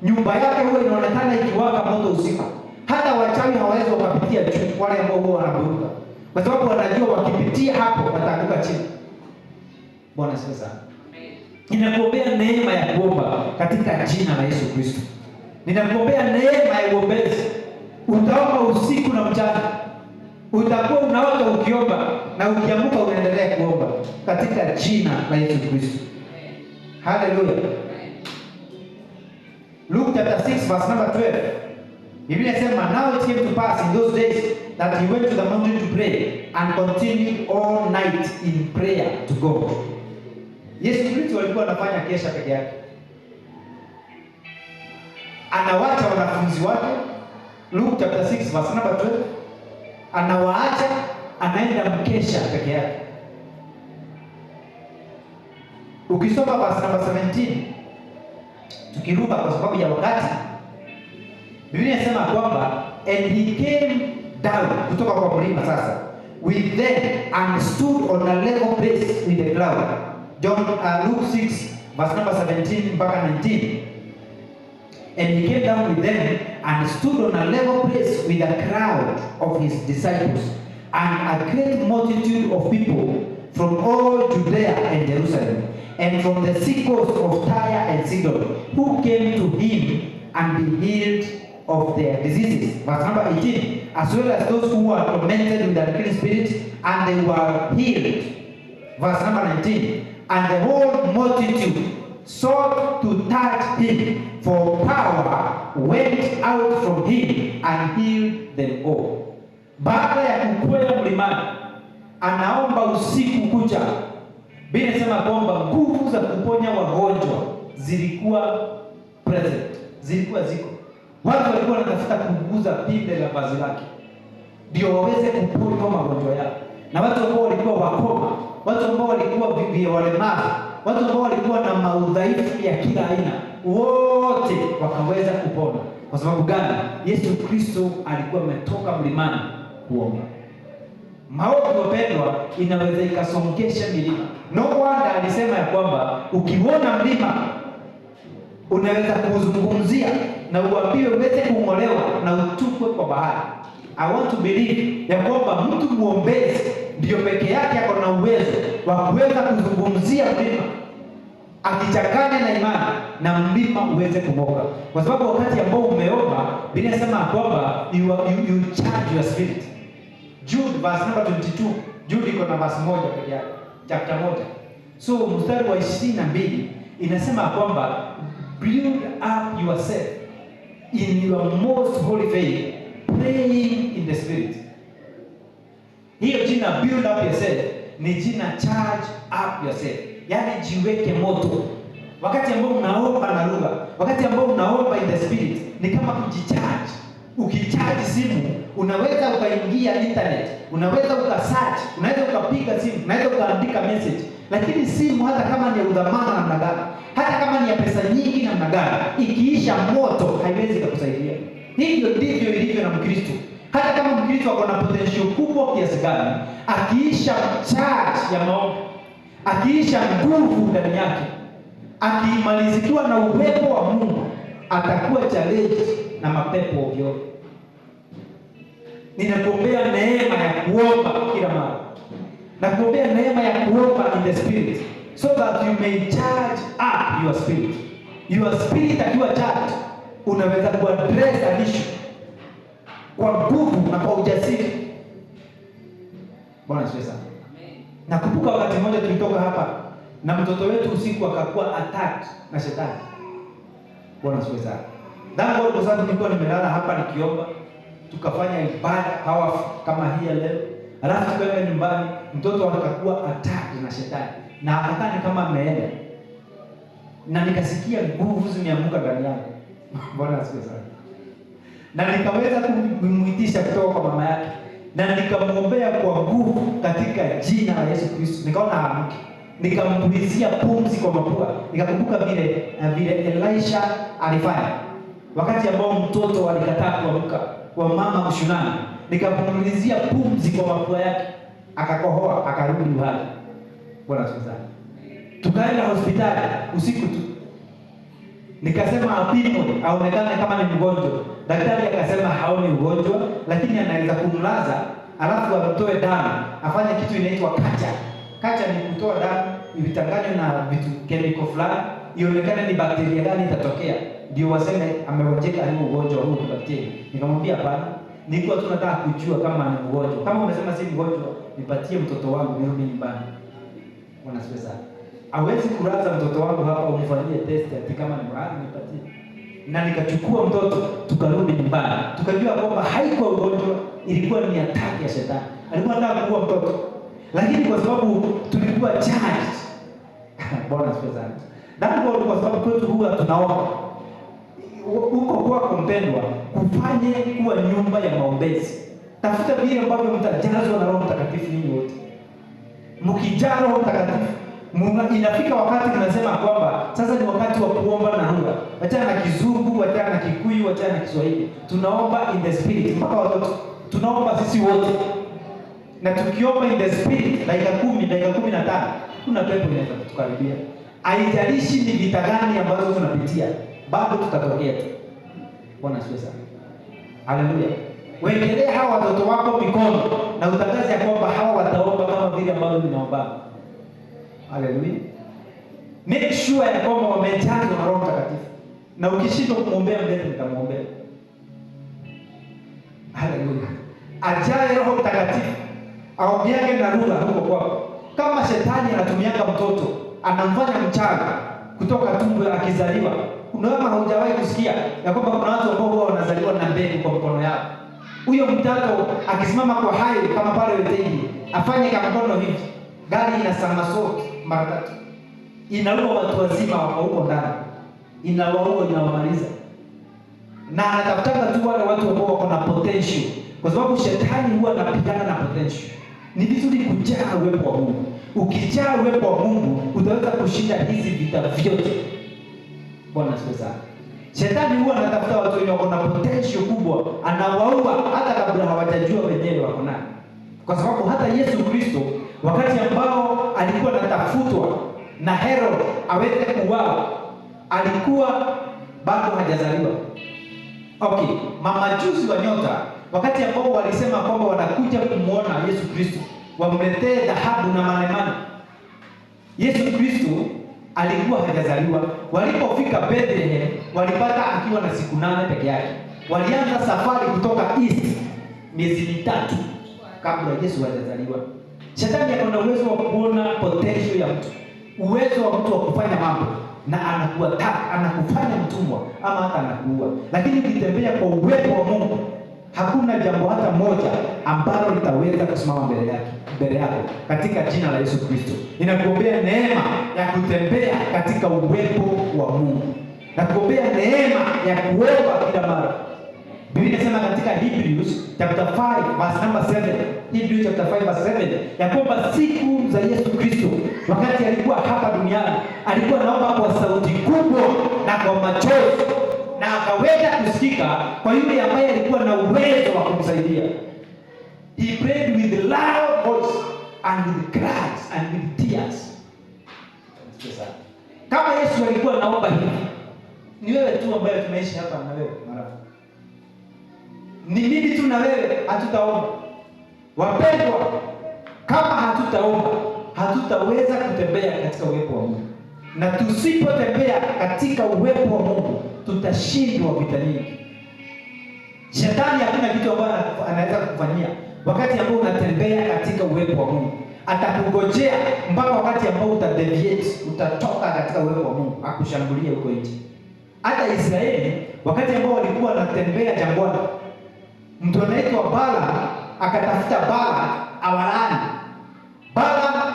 Nyumba yake huwa inaonekana ikiwaka moto usiku. Hata wachawi hawawezi wakapitia juu, wale ambao huwa wanaburuka, kwa sababu wanajua wakipitia hapo wataanguka chini. Bwana asifiwe sana. Ninakuombea neema ya kuomba katika jina la Yesu Kristo. Ninakuombea neema ya uombezi. Utaomba usiku na mchana. Utakuwa unaota ukiomba na ukiamka unaendelea kuomba katika jina la Yesu Kristo. Haleluya. Luke chapter 6 verse number 12. Biblia inasema, now it came to pass in those days that he went to the mountain to pray and continued all night in prayer to God. Yesu Kristo alikuwa anafanya kesha peke yake. Anawacha wanafunzi wake, Luke chapter 6 verse number 12. Anawaacha, anaenda mkesha peke yake. Ukisoma verse number 17, tukiruka kwa sababu ya wakati, Biblia inasema kwamba, and he came down, kutoka kwa mlima sasa, with them and stood on a level place with the cloud. Luke 6 verse number 17 mpaka 19. And he came down with them and stood on a level place with a crowd of his disciples and a great multitude of people from all Judea and Jerusalem and from the sea coast of Tyre and Sidon, who came to him and be healed of their diseases. Verse number 18, as well as those who were tormented with unclean spirits, and they were healed. Verse number 19, and the whole multitude sought to touch him, for power went out from him and healed them all. Baada ya kukwea mlimani, anaomba usiku kucha. Biblia inasema kwamba nguvu za kuponya wagonjwa zilikuwa present, zilikuwa ziko. Watu walikuwa wanatafuta kuguza pinde la vazi lake ndio waweze kuponywa magonjwa yao. Na watu ambao walikuwa wakoma, watu ambao walikuwa walemavu, watu ambao walikuwa na maudhaifu ya kila aina, wote wakaweza kupona. Kwa sababu gani? Yesu Kristo alikuwa ametoka mlimani kuomba. Maombi, wapendwa, inaweza ikasongesha milima. No wonder alisema ya kwamba ukiona mlima unaweza kuzungumzia na uambiwe uweze kung'olewa na utupwe kwa bahari. I want to believe ya kwamba mtu muombezi ndio peke yake ako na uwezo wa kuweza kuzungumzia mlima, akichanganya na imani na mlima uweze kung'oka. Kwa sababu wakati ambao umeomba, Biblia inasema kwamba you charge your spirit. Jude verse number 22. Jude iko na verse moja pekee yake, chapter moja. So mstari wa 22 inasema kwamba build up yourself in your most holy faith, praying in the spirit. Hiyo jina build up yourself ni jina charge up yourself, yaani jiweke moto. Wakati ambao unaomba na lugha, wakati ambao unaomba in the spirit, ni kama kujicharge. Ukicharge simu, unaweza ukaingia internet, unaweza ukasearch, unaweza ukapiga simu, unaweza ukaandika message. Lakini simu, hata kama ni ya udhamana namna gani, hata kama ni ya pesa nyingi namna gani, ikiisha moto haiwezi kukusaidia. Hivyo ndivyo ilivyo na Mkristo. Hata kama Mkristo ako na potential kubwa kiasi gani, akiisha charge ya maombi, akiisha nguvu ndani yake, akimalizikiwa na upepo wa Mungu, atakuwa challenge na mapepo ovyo. Ninakuombea neema ya kuomba kila mara. Nakuombea neema ya kuomba in the spirit, so that you may charge up your spirit. Your spirit akiwa charged, unaweza kuaddress an issue kwa nguvu na kwa ujasiri. Bwana asifiwe sana. Nakumbuka wakati mmoja tulitoka hapa na mtoto wetu usiku akakuwa attacked na shetani. Bwana asifiwe sana. Ndio kwa sababu nilikuwa nimelala hapa nikiomba, tukafanya ibada powerful kama hii leo. Alafu tukaenda nyumbani, mtoto akakuwa attacked na shetani na akakani kama ameenda. Na nikasikia nguvu zimeamuka ndani yangu. Bwana asifiwe sana. Na nikaweza kumuitisha kutoka kwa mama yake, na nikamwombea kwa nguvu katika jina la Yesu Kristo. Nikaona haamki, nikampulizia pumzi kwa mapua. Nikakumbuka vile Elisha alifanya wakati ambao mtoto alikataa kuamka kwa mama Mshunami. Nikampulizia pumzi kwa mapua yake, akakohoa, akarudi uhai. Bwana asifiwe sana. Tukaenda hospitali usiku tu, nikasema apimwe aonekane kama ni mgonjwa. Daktari akasema haoni ugonjwa, lakini anaweza kumlaza alafu atoe damu, afanye kitu inaitwa kacha. Kacha ni kutoa damu ivichanganywe na vitu chemical fulani, ionekane ni bakteria gani itatokea, ndio waseme amegonjeka hiyo ugonjwa huu ni bakteria. Nikamwambia hapana, nilikuwa tu nataka kujua kama ni mgonjwa. Kama umesema si mgonjwa, nipatie mtoto wangu nirudi nyumbani. Bwana asifiwe sana. Hawezi kulaza mtoto wangu hapa umfanyie test ati kama ni mradi nipatie. Na nikachukua mtoto tukarudi nyumbani. Tukajua kwamba haikuwa ugonjwa, ilikuwa ni attack ya shetani. Alikuwa anataka kuua mtoto. Lakini kwa sababu tulikuwa charged. Bwana asifiwe sana. Ndio kwa sababu kwetu huwa tunaomba. Uko kwako mpendwa, kufanye kuwa nyumba ya maombezi. Tafuta vile ambavyo mtajazwa na Roho Mtakatifu ninyi wote. Mkijaa Roho Mtakatifu, inafika wakati tunasema kwamba sasa ni wakati wa kuomba na lugha. Achana na Kizungu, achana na Kikuyu, achana na Kiswahili. Tunaomba in the spirit. Mpaka watoto tunaomba sisi wote. Na tukiomba in the spirit dakika 10, dakika 15, kuna pepo inaweza kutukaribia. Haijalishi ni vita gani ambazo tunapitia, bado tutatokea tu. Bwana asifiwe sana. Haleluya. Wekelea hawa watoto wako mikono na utangaze ya kwamba hawa wataomba kama vile ambavyo ninaomba. Haleluya. Make sure ya kwamba wamejazwa na Roho Mtakatifu. Na ukishindwa kumwombea mbele nitamwombea. Haleluya. Ajaye Roho Mtakatifu, aombeage na lugha huko kwako. Kama shetani anatumianga mtoto, anamfanya mchanga, kutoka tumbo akizaliwa. Unaona, haujawahi kusikia ya kwamba kuna watu ambao wanazaliwa na mbegu kwa mkono yao. Huyo mtoto akisimama kwa hai kama pale weteni, afanye kama mkono hivi, gari ina somersault mara 3. Inaua watu wazima wako huko ndani. Inawaua, inawamaliza. Na anatafuta tu wale watu ambao wako na potential, kwa sababu shetani huwa anapigana na potential. Ni vizuri kujaa uwepo wa Mungu. Ukijaa uwepo wa Mungu utaweza kushinda hizi vita vyote. Bwana asifiwe sana. Shetani huwa anatafuta watu wenye wako na potential kubwa, anawaua hata kabla hawajajua wenyewe wako nani. Kwa sababu hata Yesu Kristo wakati ambao alikuwa anatafutwa na Herod aweze kuuawa, alikuwa bado hajazaliwa. Okay, mamajusi wa nyota wakati ambao walisema kwamba wanakuja kumuona Yesu Kristo, wamletee dhahabu na manemane, Yesu Kristo alikuwa hajazaliwa. Walipofika Bethlehem walipata akiwa na siku 8 peke yake. Walianza safari kutoka east miezi 3 kabla Yesu hajazaliwa. Shetani ako na uwezo wa kuona potential ya mtu, uwezo wa mtu wa kufanya mambo, na anakufanya mtumwa ama hata anakuua. Lakini ukitembea kwa uwepo wa Mungu, hakuna jambo hata moja ambalo litaweza kusimama mbele yako katika jina la Yesu Kristo. Ninakuombea neema ya kutembea katika uwepo wa Mungu. Nakuombea neema ya kuomba kila mara. Biblia inasema katika Hebrews chapter 5 verse number 7, Hebrews chapter 5 verse 7, ya kwamba siku za Yesu Kristo wakati alikuwa hapa duniani alikuwa anaomba kwa sauti kubwa na kwa machozi, na akaweza kusikika kwa yule ambaye alikuwa na uwezo wa kumsaidia. He prayed with loud voice and with cries and with tears. Kama Yesu alikuwa anaomba hivi, ni wewe tu ambaye tunaishi hapa na wewe marafiki. Ni mimi tu na wewe hatutaomba. Wapendwa, kama hatutaomba, hatutaweza kutembea katika uwepo wa Mungu. Na tusipotembea katika uwepo wa Mungu, tutashindwa vita nyingi. Shetani hakuna kitu ambacho anaweza kufanyia wakati ambao unatembea katika uwepo wa Mungu. Atakungojea mpaka wakati ambao utadeviate, utatoka katika uwepo wa Mungu, akushambulie huko nje. Hata Israeli wakati ambao walikuwa wanatembea jangwani, mtu anaitwa Bala akatafuta Bala awalaani. Bala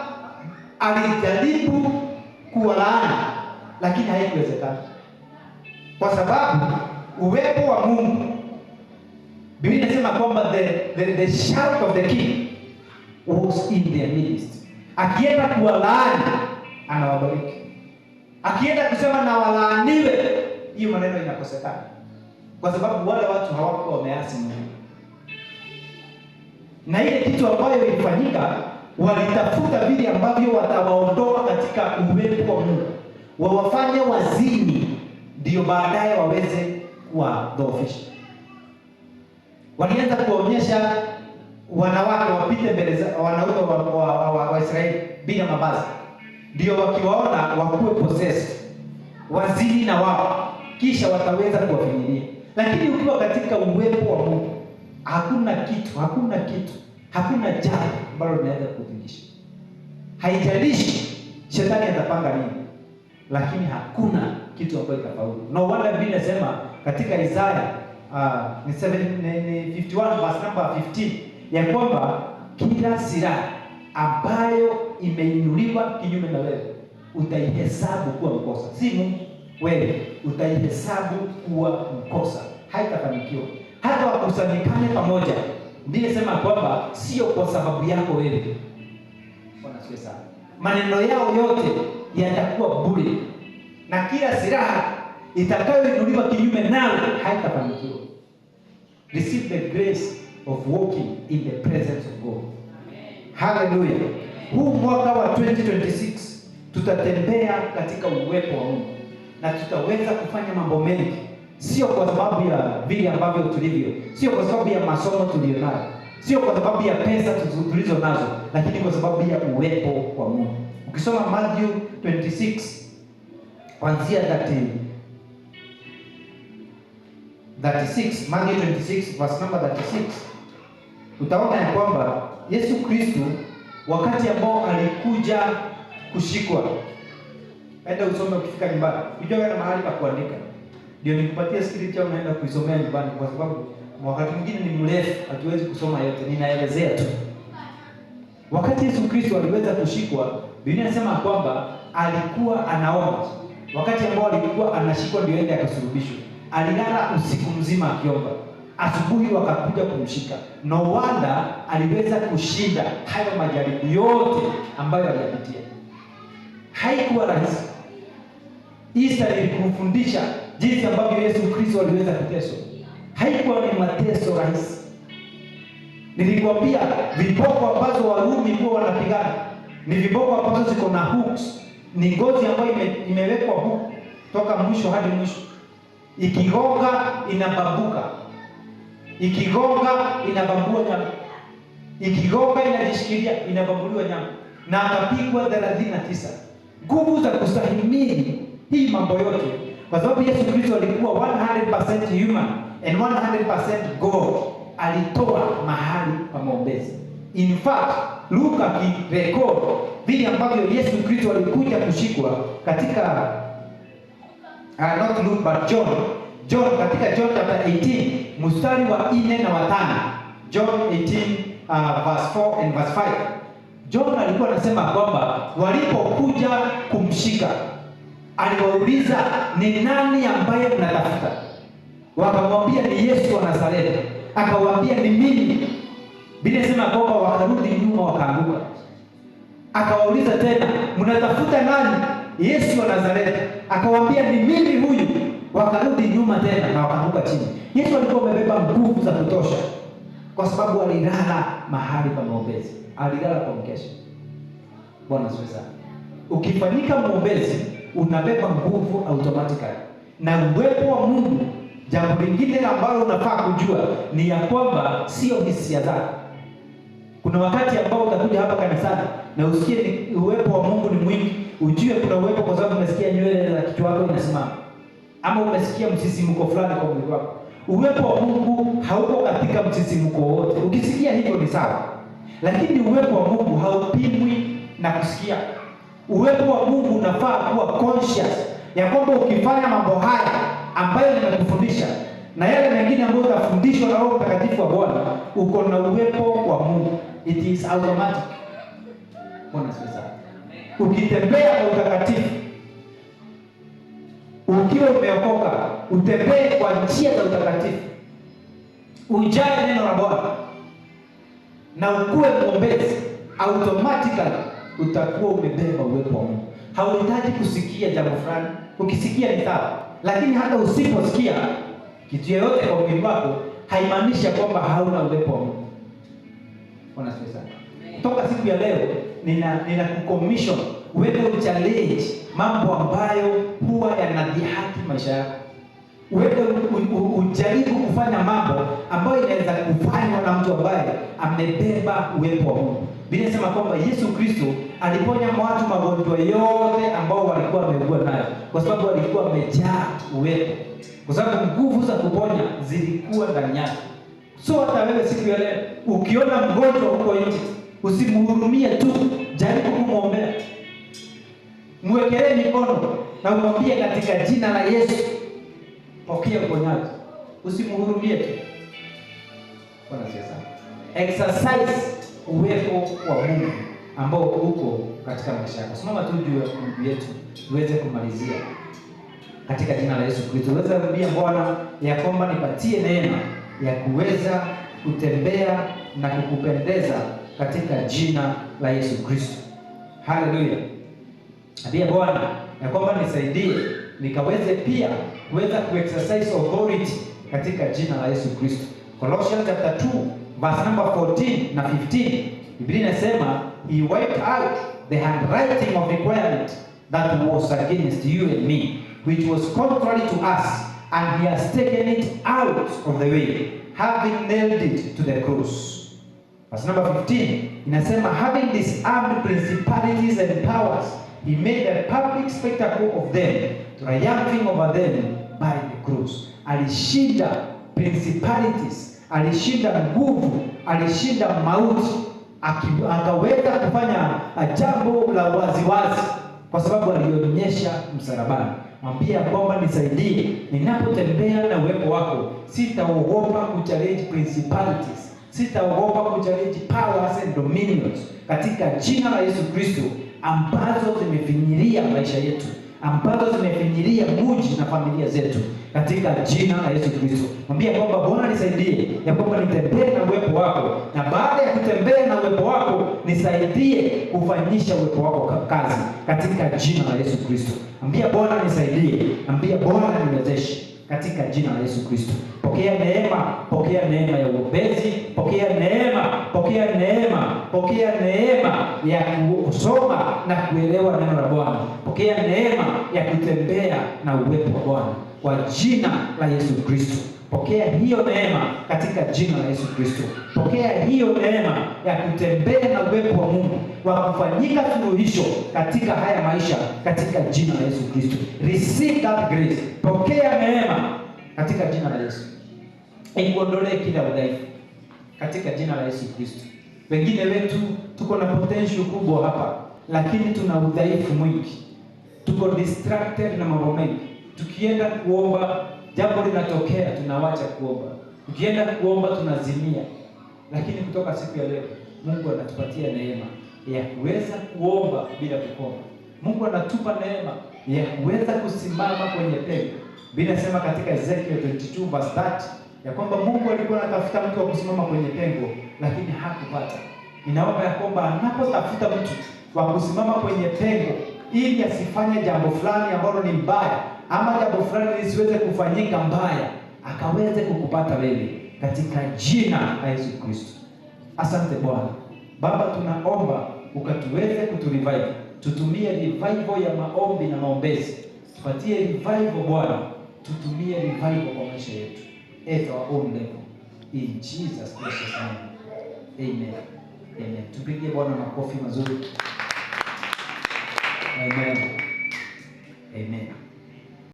alijaribu kuwalaani lakini haikuwezekana, kwa sababu uwepo wa Mungu, Biblia inasema kwamba the shout of the king was in their midst. Akienda kuwalaani anawabariki, akienda kusema na walaaniwe, hiyo maneno inakosekana, kwa sababu wale watu hawakuwa wameasi Mungu. Na ile kitu ambayo ilifanyika, walitafuta vile ambavyo watawaondoa katika uwepo wa Mungu, wawafanye wazini, ndio baadaye waweze kuwadhoofisha. Walianza kuonyesha wanawake wapite mbele za wanaume wa Israeli bila mavazi, ndio wakiwaona wakuwe possessed, wazini na wao, kisha wataweza kuwafinyilia. Lakini ukiwa katika uwepo wa Mungu, hakuna jambo ambalo linaweza kukutingisha. Haijalishi shetani atapanga nini, lakini hakuna kitu ambacho kitafaulu. No wonder Biblia inasema katika Isaya 51 verse number 15 ya kwamba kila silaha ambayo imeinuliwa kinyume na wewe utaihesabu kuwa mkosa. Si Mungu, wewe utaihesabu kuwa mkosa, haitafanikiwa. Hata wakusanyikane pamoja, ndiye sema kwamba sio kwa sababu yako wewe. Bwana asifiwe sana. Maneno yao yote yatakuwa bure, na kila silaha itakayoinuliwa kinyume nawe haitafanikiwa. Receive the grace of walking in the presence of God. Hallelujah. Huu mwaka wa 2026 tutatembea katika uwepo wa Mungu na tutaweza kufanya mambo mengi, sio kwa sababu ya vile ambavyo tulivyo, sio kwa sababu ya masomo tulionayo, sio kwa sababu ya pesa tulizo nazo, lakini kwa sababu ya uwepo wa Mungu. Ukisoma Matthew 26 kuanzia 36, Matthew 26 verse number 36, utaona ya kwamba Yesu Kristo wakati ambao alikuja kushikwa, Enda usome ukifika nyumbani. Unajua na mahali pa kuandika. Ndio nikupatie scripture unaenda kuisomea nyumbani kwa sababu wakati mwingine ni mrefu, hatuwezi kusoma yote. Ninaelezea tu. Wakati Yesu Kristo aliweza kushikwa, Biblia inasema kwamba alikuwa anaomba. Wakati ambao alikuwa anashikwa ndio aende akasulubishwe. Alilala usiku mzima akiomba. Asubuhi wakakuja kumshika. No wonder aliweza kushinda hayo majaribu yote ambayo aliyapitia. Haikuwa rahisi. Easter ilikufundisha jinsi ambavyo Yesu Kristo aliweza kuteswa. Haikuwa ni mateso rahisi. Nilikwambia viboko ambazo Warumi huwa wanapigana ni viboko ambazo ziko na hooks. Ni ngozi ambayo imewekwa hook toka mwisho hadi mwisho. Ikigonga inabambuka. Ikigonga inabambua nyama. Ikigonga inajishikilia inabambuliwa nyama. Na akapigwa 39. Nguvu za kustahimili hii mambo yote kwa sababu Yesu Kristo alikuwa 100% human and 100% God. Alitoa mahali pa maombezi. In fact, Luka akirecord vile ambavyo Yesu Kristo alikuja kushikwa katika not Luke but John katika John chapter 18 mstari wa 4 na wa 5. John 18 verse 4 and verse 5. John alikuwa anasema kwamba walipokuja kumshika aliwauliza, ni nani ambaye mnatafuta? Wakamwambia ni Yesu wa Nazareti. Akawaambia ni mimi. Biblia inasema kwamba wakarudi nyuma wakaanguka. Akawauliza tena, mnatafuta nani? Yesu wa Nazareti. Akawaambia ni mimi huyu. Wakarudi nyuma tena na wakaanguka chini. Yesu alikuwa amebeba nguvu za kutosha kwa sababu alilala mahali pa maombezi. Alilala kwa mkesha. Bwana asifiwe sana. Ukifanyika maombezi unabeba nguvu automatically. Na uwepo wa Mungu, jambo lingine ambalo unafaa kujua ni ya kwamba sio hisia zako. Kuna wakati ambao utakuja hapa kanisani na usikie uwepo wa Mungu ni mwingi, ujue kuna uwepo kwa sababu unasikia nywele za kichwa chako inasimama. Ama umesikia msisimko fulani kwa mwili wako. Uwepo wa Mungu hauko katika msisimko wote. Ukisikia hivyo ni sawa. Lakini uwepo wa Mungu haupimwi na kusikia. Uwepo wa Mungu unafaa kuwa conscious ya kwamba ukifanya mambo haya ambayo nimekufundisha na yale mengine ambayo utafundishwa na Roho Mtakatifu wa Bwana, uko na uwepo wa Mungu. It is automatic. Bwana asifiwe. Ukitembea kwa utakatifu, ukiwa umeokoka, utembee kwa njia za utakatifu, ujae neno la Bwana na ukuwe mwombezi, automatically utakuwa umebeba uwepo wa Mungu. Hauhitaji kusikia jambo fulani. Ukisikia ni sawa, lakini hata usiposikia kitu yoyote kwa mwili wako haimaanishi kwamba hauna uwepo wa Mungu. Bwana asifiwe sana. Kutoka siku ya leo nina kucommission wewe uchallenge mambo ambayo huwa yanadhihaki maisha yako. Wewe ujaribu kufanya mambo ambayo inaweza kufanywa na mtu ambaye amebeba uwepo wa Mungu. Biblia inasema kwamba Yesu Kristo aliponya watu magonjwa yote ambao walikuwa wameugua nayo kwa sababu walikuwa wamejaa uwepo. Kwa sababu nguvu za kuponya zilikuwa ndani yake. So hata wewe siku ya leo ukiona mgonjwa huko nje, usimhurumie tu, jaribu kumwombea. Mwekelee mikono na umwambie katika jina la Yesu pokea uponyaji. Usimhurumie tu. Bwana asifiwe sana. Exercise uwepo wa Mungu ambao uko katika maisha yako. Simama tu juu ya miguu yetu tuweze kumalizia. Katika jina la Yesu Kristo, uweze kuambia Bwana ya kwamba nipatie neema ya kuweza kutembea na kukupendeza katika jina la Yesu Kristo. Haleluya. Ambia Bwana ya kwamba nisaidie nikaweze pia kuweza kuexercise authority katika jina la Yesu Kristo. Colossians chapter 2 verse number 14 na 15. Biblia inasema he wiped out the handwriting of requirement that was against you and me, which was contrary to us, and he has taken it out of the way, having nailed it to the cross. Verse number 15 inasema having disarmed principalities and powers, he made a public spectacle of them, triumphing over them by the cross. Alishinda principalities, alishinda nguvu, alishinda mauti, akaweza kufanya jambo la waziwazi kwa sababu alionyesha msalabani. Mwambie kwamba nisaidie, ninapotembea na uwepo wako sitaogopa kuchallenge principalities, sitaogopa kuchallenge powers and dominions, katika jina la Yesu Kristo, ambazo zimefinyiria maisha yetu, ambazo zimefinyiria mji na familia zetu, katika jina la Yesu Kristo. Mwambie kwamba Bwana nisaidie ya kwamba nitembee na uwepo wako, na baada ya kutembea na uwepo wako nisaidie kufanyisha uwepo wako kazi, katika jina la Yesu Kristo. Mwambie Bwana nisaidie, mwambie Bwana niwezeshe, katika jina la Yesu Kristo. Pokea neema, pokea neema ya uombezi, pokea neema, pokea neema, pokea neema ya kusoma na kuelewa neno la Bwana. Pokea neema ya kutembea na uwepo wa Bwana kwa jina la Yesu Kristo. Pokea hiyo neema katika jina la Yesu Kristo. Pokea hiyo neema ya kutembea na uwepo wa Mungu, wa kufanyika suluhisho katika haya maisha, katika jina la Yesu Kristo. Receive that grace. Pokea neema katika jina la Yesu. Ikuondolee kila udhaifu katika jina la Yesu Kristo. Wengine wetu tuko na potential kubwa hapa, lakini tuna udhaifu mwingi. Tuko distracted na mambo mengi. Tukienda kuomba jambo linatokea, tunawacha kuomba. Tukienda kuomba tunazimia. Lakini kutoka siku ya leo Mungu anatupatia neema ya kuweza kuomba bila kukoma. Mungu anatupa neema ya kuweza kusimama kwenye pengo. Biblia inasema katika Ezekiel 22 verse 30 ya kwamba Mungu alikuwa anatafuta mtu wa kusimama kwenye pengo, lakini hakupata. Ninaomba ya kwamba anapotafuta mtu wa kusimama kwenye pengo ili asifanye jambo fulani ambalo ni mbaya, ama jambo fulani lisiweze kufanyika mbaya, akaweze kukupata wewe katika jina la Yesu Kristo. Asante Bwana. Baba, tunaomba ukatuweze kuturevive. Tutumie revival ya maombi na maombezi. Tupatie revival Bwana. Tutumie revival kwa maisha yetu at our own level. In Jesus precious name. Amen. Amen. Tupigie Bwana makofi mazuri. Amen.